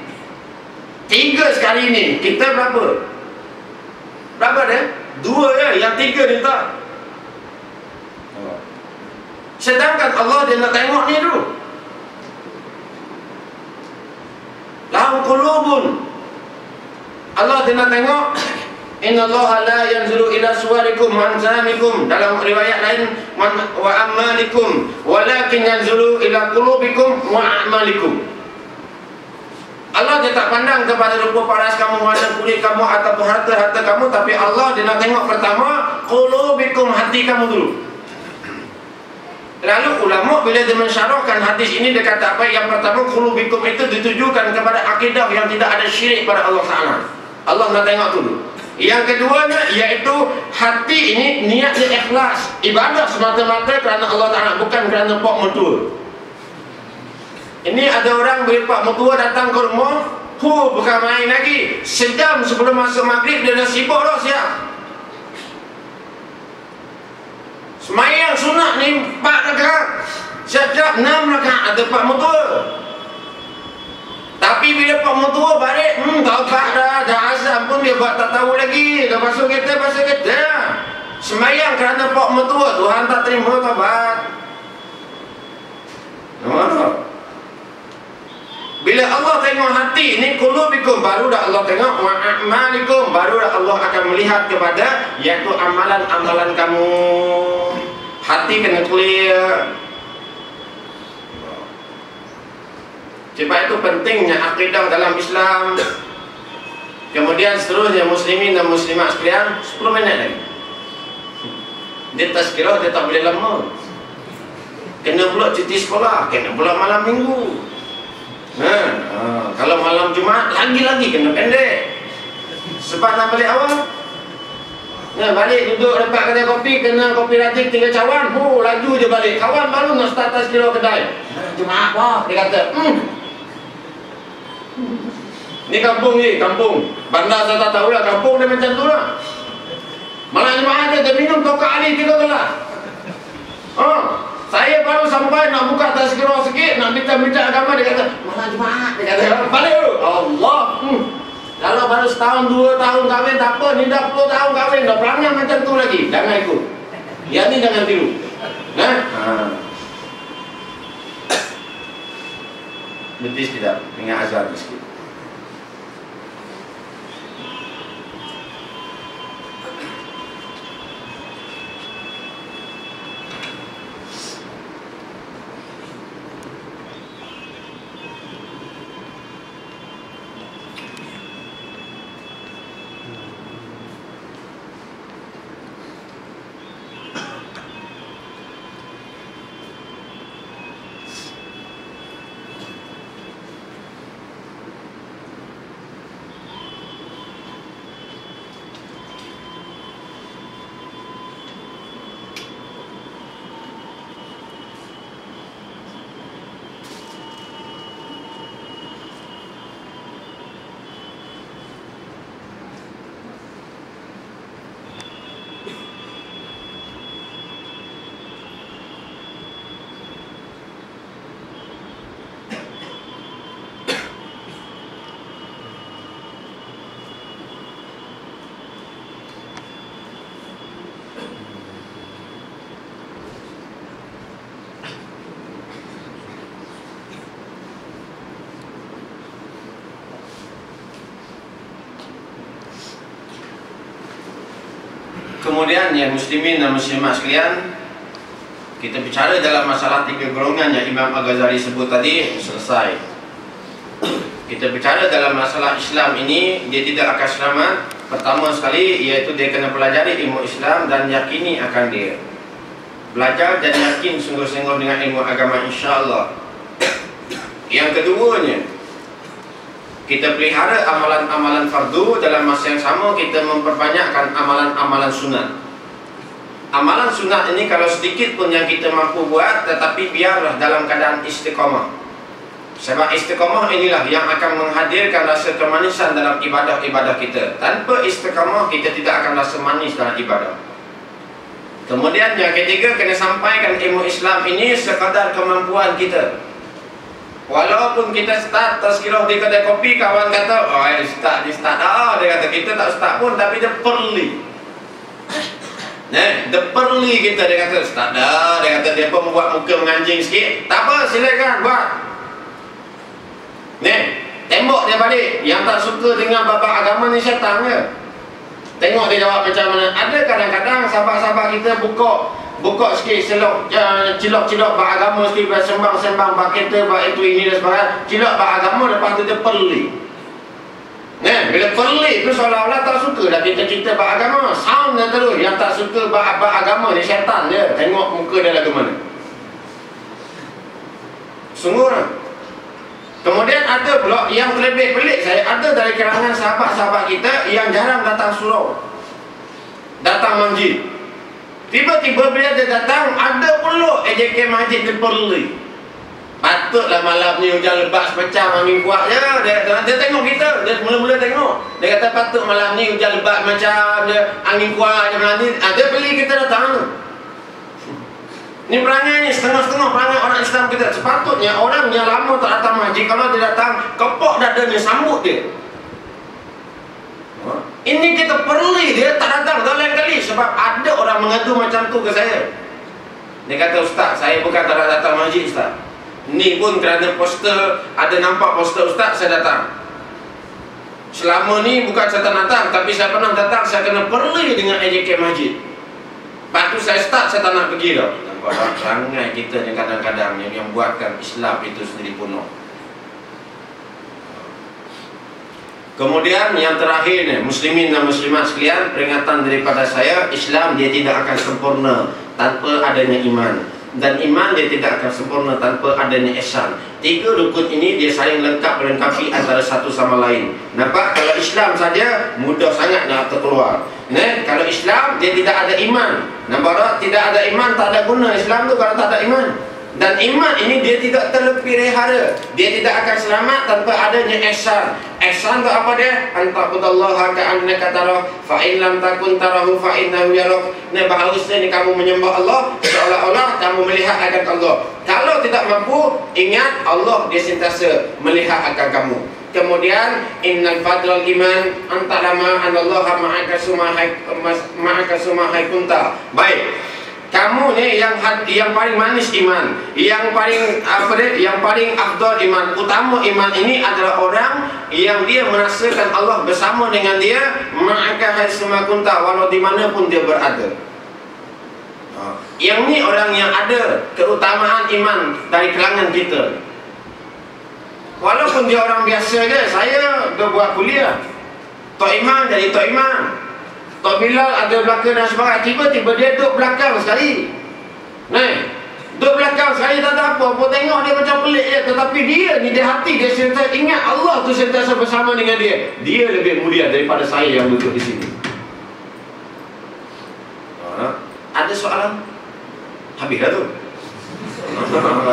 Tiga sekali ni, kita berapa? Berapa dia? Dua ya, yang tiga ni tak. Sedangkan Allah dia nak tengok ni dulu. Lahum qulubun. Allah dia nak tengok. Innallaha la yanzuru ila suwarikum wa anzamikum. Dalam riwayat lain wa amalikum, walakin yanzuru ila qulubikum wa a'malikum. Allah dia tak pandang kepada rupa paras kamu, warna kulit kamu ataupun harta kamu, tapi Allah dia nak tengok pertama qulubikum, hati kamu dulu. Lalu ulama bila dia mensyarahkan hadis ini, dia kata apa? Yang pertama, qulubikum itu ditujukan kepada akidah yang tidak ada syirik pada Allah Ta'ala. Allah nak tengok dulu. Yang keduanya iaitu hati ini niatnya ikhlas, ibadah semata-mata kerana Allah Ta'ala, bukan kerana pak mertua. Ini ada orang berpak mertua datang ke rumah, bukan main lagi. Sejam sebelum masuk maghrib dia dah sibuk dah siap. Semayang sunat ni 4 rakaat, siap-siap 6 rakaat ada pak mertua. Tapi bila pak mertua balik, taubat dah azam pun dia buat tak tahu lagi. Dah basuh kereta. Semayang kerana pak mertua, Tuhan tak terima taubat. Bila Allah tengok hati ni, qulubikum, baru dah Allah tengok wa a'malikum, baru dah Allah akan melihat kepada iaitu amalan-amalan kamu. Hati kena clear. Sebab itu pentingnya akidah dalam Islam. Kemudian seterusnya muslimin dan muslimat sekalian, 10 minit lagi. Dia tazkirah, dia tak boleh lama. Kena pula cuti sekolah, kena pula malam minggu. Kalau malam Jumaat lagi-lagi kena pendek. Sebab nak balik awal. Balik duduk dekat kedai kopi, kena kooperatif tinggal cawan. Laju je balik. Kawan baru nak start tazkirah kedai. Jumaat apa? Dia kata, ni kampung ni, kampung. Bandar saya tak tahu lah, kampung dia macam tu lah. Malam Jumaat dia minum tokak Ali 3 gelas. Saya baru sampai nak buka tazkirah sikit, nak minta agama, dia kata, malam Jumaat. Dia kata, balik dulu. Allah. Kalau baru setahun, 2 tahun kahwin tak apa, ni dah 10 tahun kahwin, dah perangai macam tu lagi. Jangan ikut. Yang ni jangan tiru. Betis tidak? Ingat azan sikit. Kemudian ya muslimin dan muslimat sekalian, kita bicara dalam masalah 3 golongan yang Imam Al-Ghazali sebut tadi, selesai. Kita bicara dalam masalah Islam ini, dia tidak akan selamat. Pertama sekali, iaitu dia kena pelajari ilmu Islam dan yakini akan dia. Belajar dan yakin sungguh-sungguh dengan ilmu agama, insya-Allah. Yang keduanya, kita pelihara amalan-amalan fardu. Dalam masa yang sama kita memperbanyakkan amalan-amalan sunat. Amalan sunat ini kalau sedikit pun yang kita mampu buat, tetapi biarlah dalam keadaan istiqamah. Sebab istiqamah inilah yang akan menghadirkan rasa kemanisan dalam ibadah-ibadah kita. Tanpa istiqamah kita tidak akan rasa manis dalam ibadah. Kemudian yang ketiga, kena sampaikan ilmu Islam ini sekadar kemampuan kita. Walaupun kita start tazkirah di kedai kopi, kawan kata, start dah. Dia kata, kita tak start pun, tapi dia perli. Dia perli kita. Dia kata, start dah. Dia kata, dia pun buat muka menganjing sikit. Tak apa, silakan buat. Tembok dia balik. Yang tak suka dengan bapa agama ni syaitan ke? Tengok dia jawab macam mana. Ada kadang-kadang sahabat-sahabat kita buka sikit cilok-cilok beragama sikit, sembang-sembang kereta, itu ini dan sebagainya, cilok beragama, lepas tu dia perli. Bila perli tu seolah-olah tak suka dah kita cerita beragama. Sound dia terus, yang tak suka beragama ni syaitan dia. Tengok muka dia lagu mana. Sungguh lah. Kemudian ada pula yang terlebih pelik saya, ada dari kalangan sahabat-sahabat kita yang jarang datang surau, datang masjid. Tiba-tiba bila dia datang, ada pula AJK masjid dia perli. Patutlah malam ni hujan lebat sepecah, angin kuat je. Dia tengok kita, dia mula-mula tengok. Dia kata patut malam ni hujan lebat macam dia, angin kuat je malam ni. Dia beli kita datang. Ni perangai ni, setengah-setengah perangai orang Islam kita. Sepatutnya orang yang lama tak datang masjid, kalau dia datang, kepok dadanya, sambut dia. Ini kita perli dia tak datang dah lain kali. Sebab ada orang mengadu macam tu ke saya. Dia kata, Ustaz, saya bukan tak datang masjid, Ustaz. Ni pun kerana poster, ada nampak poster ustaz, saya datang. Selama ni bukan saya tak datang, tapi saya pernah datang, saya kena perli dengan AJK Masjid. Lepas tu saya start, saya tak nak pergi dah. Nampak sangat kita yang kadang-kadang yang buatkan Islam itu sendiri punah. Kemudian yang terakhir ni, muslimin dan muslimat sekalian, peringatan daripada saya, Islam dia tidak akan sempurna tanpa adanya iman, dan iman dia tidak akan sempurna tanpa adanya ihsan. Tiga rukun ini dia saling lengkap melengkapi antara satu sama lain. Nampak? Kalau Islam saja mudah sangat nak terkeluar. Kalau Islam dia tidak ada iman. Nampak tak? Tidak ada iman, tak ada guna Islam tu kalau tak ada iman. Dan iman ini dia tidak terpelihara, dia tidak akan selamat tanpa adanya ihsan. Ihsan tu apa dia? Anta'budallaha ka'annaka tarahu fa in lam takun tarahu fa innahu yarak. Bahawasanya ni kamu menyembah Allah seolah-olah kamu melihat akan Allah. Kalau tidak mampu, ingat Allah dia sentiasa melihat akan kamu. Kemudian innal fadlal iman antalama anallaha ma'aka sumahai kunta. Baik. Kamu ni yang paling manis iman, yang paling yang paling afdal iman, utama iman ini adalah orang yang dia merasakan Allah bersama dengan dia, maka haitsuma kunta, walau di mana pun dia berada. Yang ni orang yang ada keutamaan iman dari kalangan kita. Walaupun dia orang biasa je, saya berbuat kuliah, tok imam jadi tok imam. Tok Bilal ada belakang dan sebagainya. Tiba-tiba dia duduk belakang sekali. Duduk belakang sekali tak ada apa. Pun tengok dia macam pelik je. Tetapi dia ni, dia hati dia sentiasa ingat Allah tu sentiasa bersama dengan dia. Dia lebih mulia daripada saya yang duduk di sini. Ada soalan? Habis dah tu.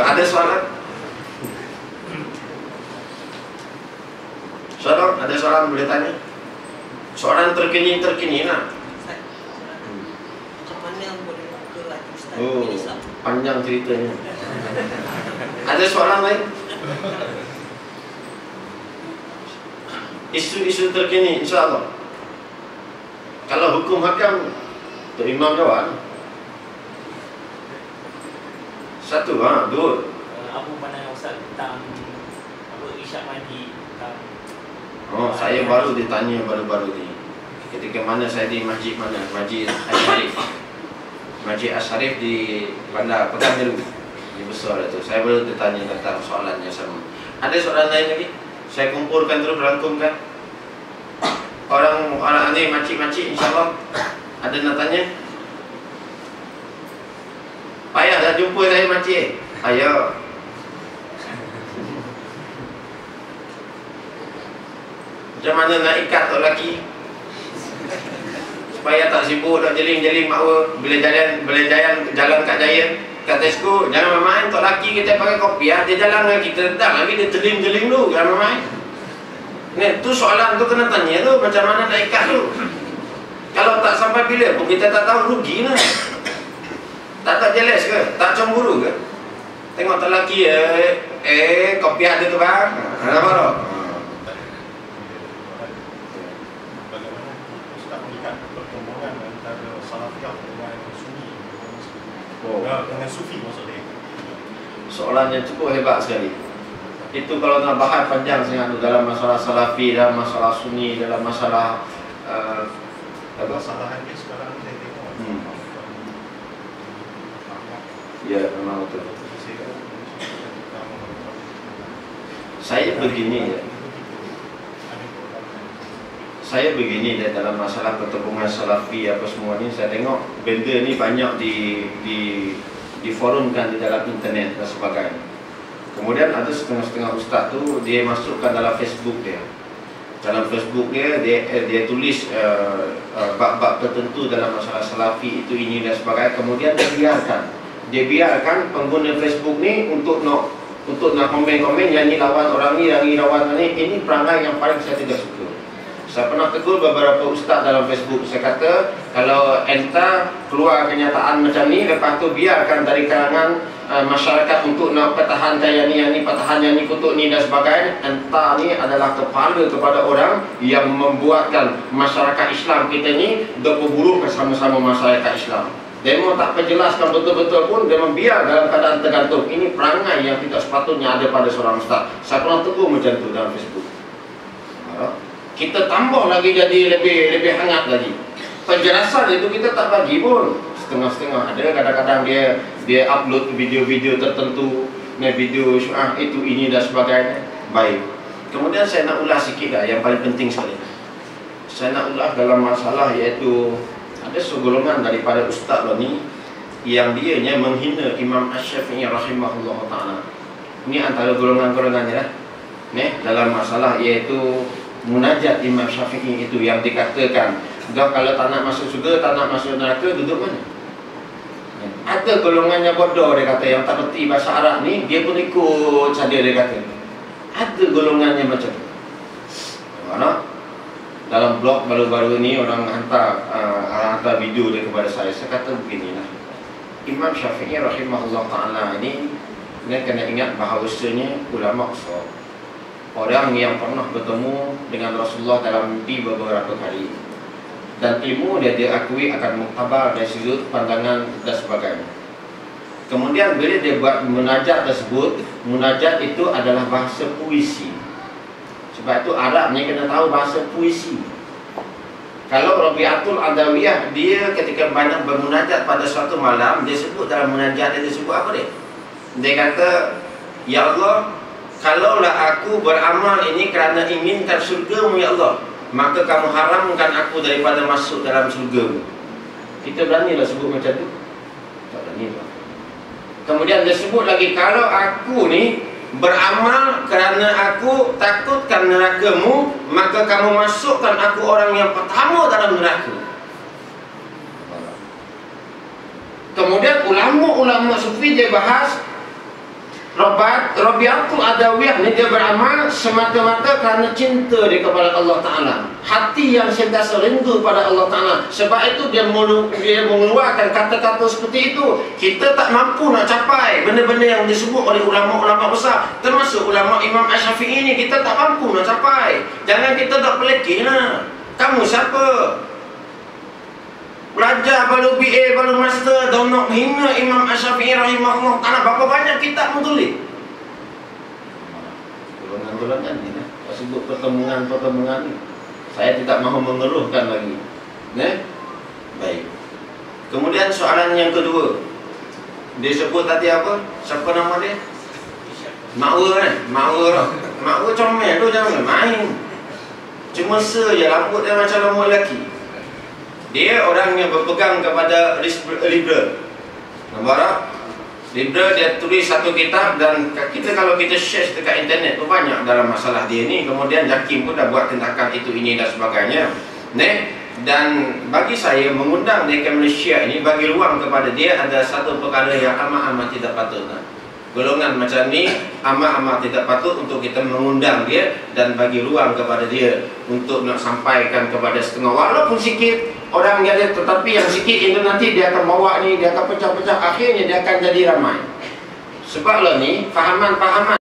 Ada soalan? Soalan? Ada soalan boleh tanya? Soalan terkini lah. Macam mana boleh buka hati Ustaz? Oh, panjang ceritanya. Ada soalan lain? Isu-isu terkini insya-Allah. Kalau hukum hakam, Tok Imam jawab. Satu, dua. Apa pandangan Ustaz tentang Irsyad Mahdi tentang saya baru ditanya baru-baru ni. Ketika mana saya di masjid mana? Masjid Asharif. Masjid Asharif di Bandar Pekanbaru. Di besar itu. Saya baru ditanya tentang soalan yang sama. Ada soalan lain lagi? Saya kumpulkan terus, rangkumkan. Orang ni makcik-makcik insya-Allah ada nak tanya? Payah dah jumpa saya makcik. Ayo. Macam mana nak ikat tok lelaki supaya tak sibuk nak jeling-jeling makwa. Bila jalan kat Jaya, kat Tesco, jangan main tok lelaki kita pakai kopiah, dia jalan dengan kita, tak lagi dia jeling-jeling dulu, jangan main. Ni tu soalan tu kena tanya tu, macam mana nak ikat tu. Kalau tak sampai bila pun kita tak tahu, rugi lah. Tak jealous ke? Tak cemburu ke? Tengok tok lelaki kopiah dia tu bang. Nampak tak? Dengan sufi maksudnya. Soalan yang cukup hebat sekali. Itu kalau nak bahas panjang sangat dalam masalah salafi, dalam masalah sunni, dalam masalah masalah hadis sekarang saya tengok. Ya, memang betul. Saya begini ya. Saya begini dalam masalah pertembungan salafi apa semua ni, saya tengok benda ni banyak diforumkan di dalam internet dan sebagainya. Kemudian ada setengah-setengah ustaz tu dia masukkan dalam Facebook dia. Dalam Facebook dia tulis bab-bab tertentu dalam masalah salafi itu ini dan sebagainya. Kemudian dia biarkan pengguna Facebook ni untuk nak komen-komen yang ni lawan orang ni, yang ni lawan orang ni. Ini perangai yang paling saya tidak suka. Saya pernah tegur beberapa ustaz dalam Facebook. Saya kata, kalau entah keluar kenyataan macam ni, lepas tu biarkan dari kalangan masyarakat untuk nak pertahankan yang ni, pertahan yang ni, kutuk ni dan sebagainya. Entah ni adalah kepala kepada orang yang membuatkan masyarakat Islam kita ni berburuk bersama-sama masyarakat Islam. Demo tak perjelaskan betul-betul pun, dia membiar dalam keadaan tergantung. Ini perangai yang tidak sepatutnya ada pada seorang ustaz. Saya pernah tegur macam tu dalam Facebook. Kita tambah lagi jadi lebih hangat lagi. Penjelasan itu kita tak bagi pun, setengah-setengah. Ada kadang-kadang dia upload video-video tertentu, video syu'ah itu ini dan sebagainya. Baik. Kemudian saya nak ulas sikit lah yang paling penting sekali. Saya nak ulas dalam masalah iaitu ada segolongan daripada ustaz ni yang dianya menghina Imam Asy-Syafi'i rahimahullah ta'ala. Ini antara golongan-golongannya lah. Dalam masalah iaitu munajat Imam Syafi'i itu yang dikatakan, kalau tak nak masuk surga, tak nak masuk neraka, duduk mana? Ada golongannya bodoh, dia kata, yang tak berti bahasa Arab ni, dia pun ikut saja, dia kata. Ada golongannya macam tu. Mana? Dalam blog baru-baru ni orang hantar video dia kepada saya kata beginilah. Imam Syafi'i rahimahullah ta'ala ini kena ingat bahawasanya ulama besar, orang yang pernah bertemu dengan Rasulullah dalam mimpi beberapa kali, dan ilmu dia diakui akan muktabar dari sudut pandangan dan sebagainya. Kemudian bila dia buat munajat tersebut, munajat itu adalah bahasa puisi. Sebab itu Arabnya kena tahu bahasa puisi. Kalau Rabi'atul Adawiyah, dia ketika banyak bermunajat pada suatu malam, dia sebut dalam munajat dia sebut apa dia? Dia kata, ya Allah, kalaulah aku beramal ini kerana inginkan surga-Mu ya Allah, maka kamu haramkan aku daripada masuk dalam surga-Mu. Kita beranilah sebut macam tu? Tak berani. Kemudian dia sebut lagi, kalau aku ni beramal kerana aku takutkan neraka-Mu, maka kamu masukkan aku orang yang pertama dalam neraka. Kemudian ulama-ulama sufi dia bahas Rabi'atul Adawiyah ni dia beramal semata-mata kerana cinta dia kepada Allah Ta'ala, hati yang sentiasa rindu pada Allah Ta'ala. Sebab itu dia mengeluarkan kata-kata seperti itu. Kita tak mampu nak capai benda-benda yang disebut oleh ulama-ulama besar, termasuk ulama Imam Asy-Syafi'i ini. Kita tak mampu nak capai. Jangan kita tak pelekeh lah. Kamu siapa? Belajar baru BA, baru master, dah nak hina Imam Asy-Syafi'i rahimahullah ta'ala. Berapa banyak kitab menulis? Golongan-golongan ni lah. Sebut pertemuan-pertemuan ni. Saya tidak mahu mengeluhkan lagi. Baik. Kemudian soalan yang kedua, dia sebut tadi apa? Siapa nama dia? Makwa kan? Makwa comel tu, jangan main. Cuma je rambut dia macam rambut lelaki. Dia orang yang berpegang kepada liberal. Nampak? Liberal dia tulis satu kitab, dan kita kalau kita share dekat internet tu banyak dalam masalah dia ni. Kemudian Jakim pun dah buat tindakan itu, ini dan sebagainya. Dan bagi saya mengundang dia ke Malaysia ini, bagi ruang kepada dia, ada satu perkara yang amat-amat tidak patut. Golongan macam ni amat-amat tidak patut untuk kita mengundang dia dan bagi ruang kepada dia untuk nak sampaikan kepada setengah, walaupun sikit orang yang ada. Tetapi yang sikit itu nanti dia akan bawa ni, dia akan pecah-pecah, akhirnya dia akan jadi ramai. Sebab lah ni fahaman-fahaman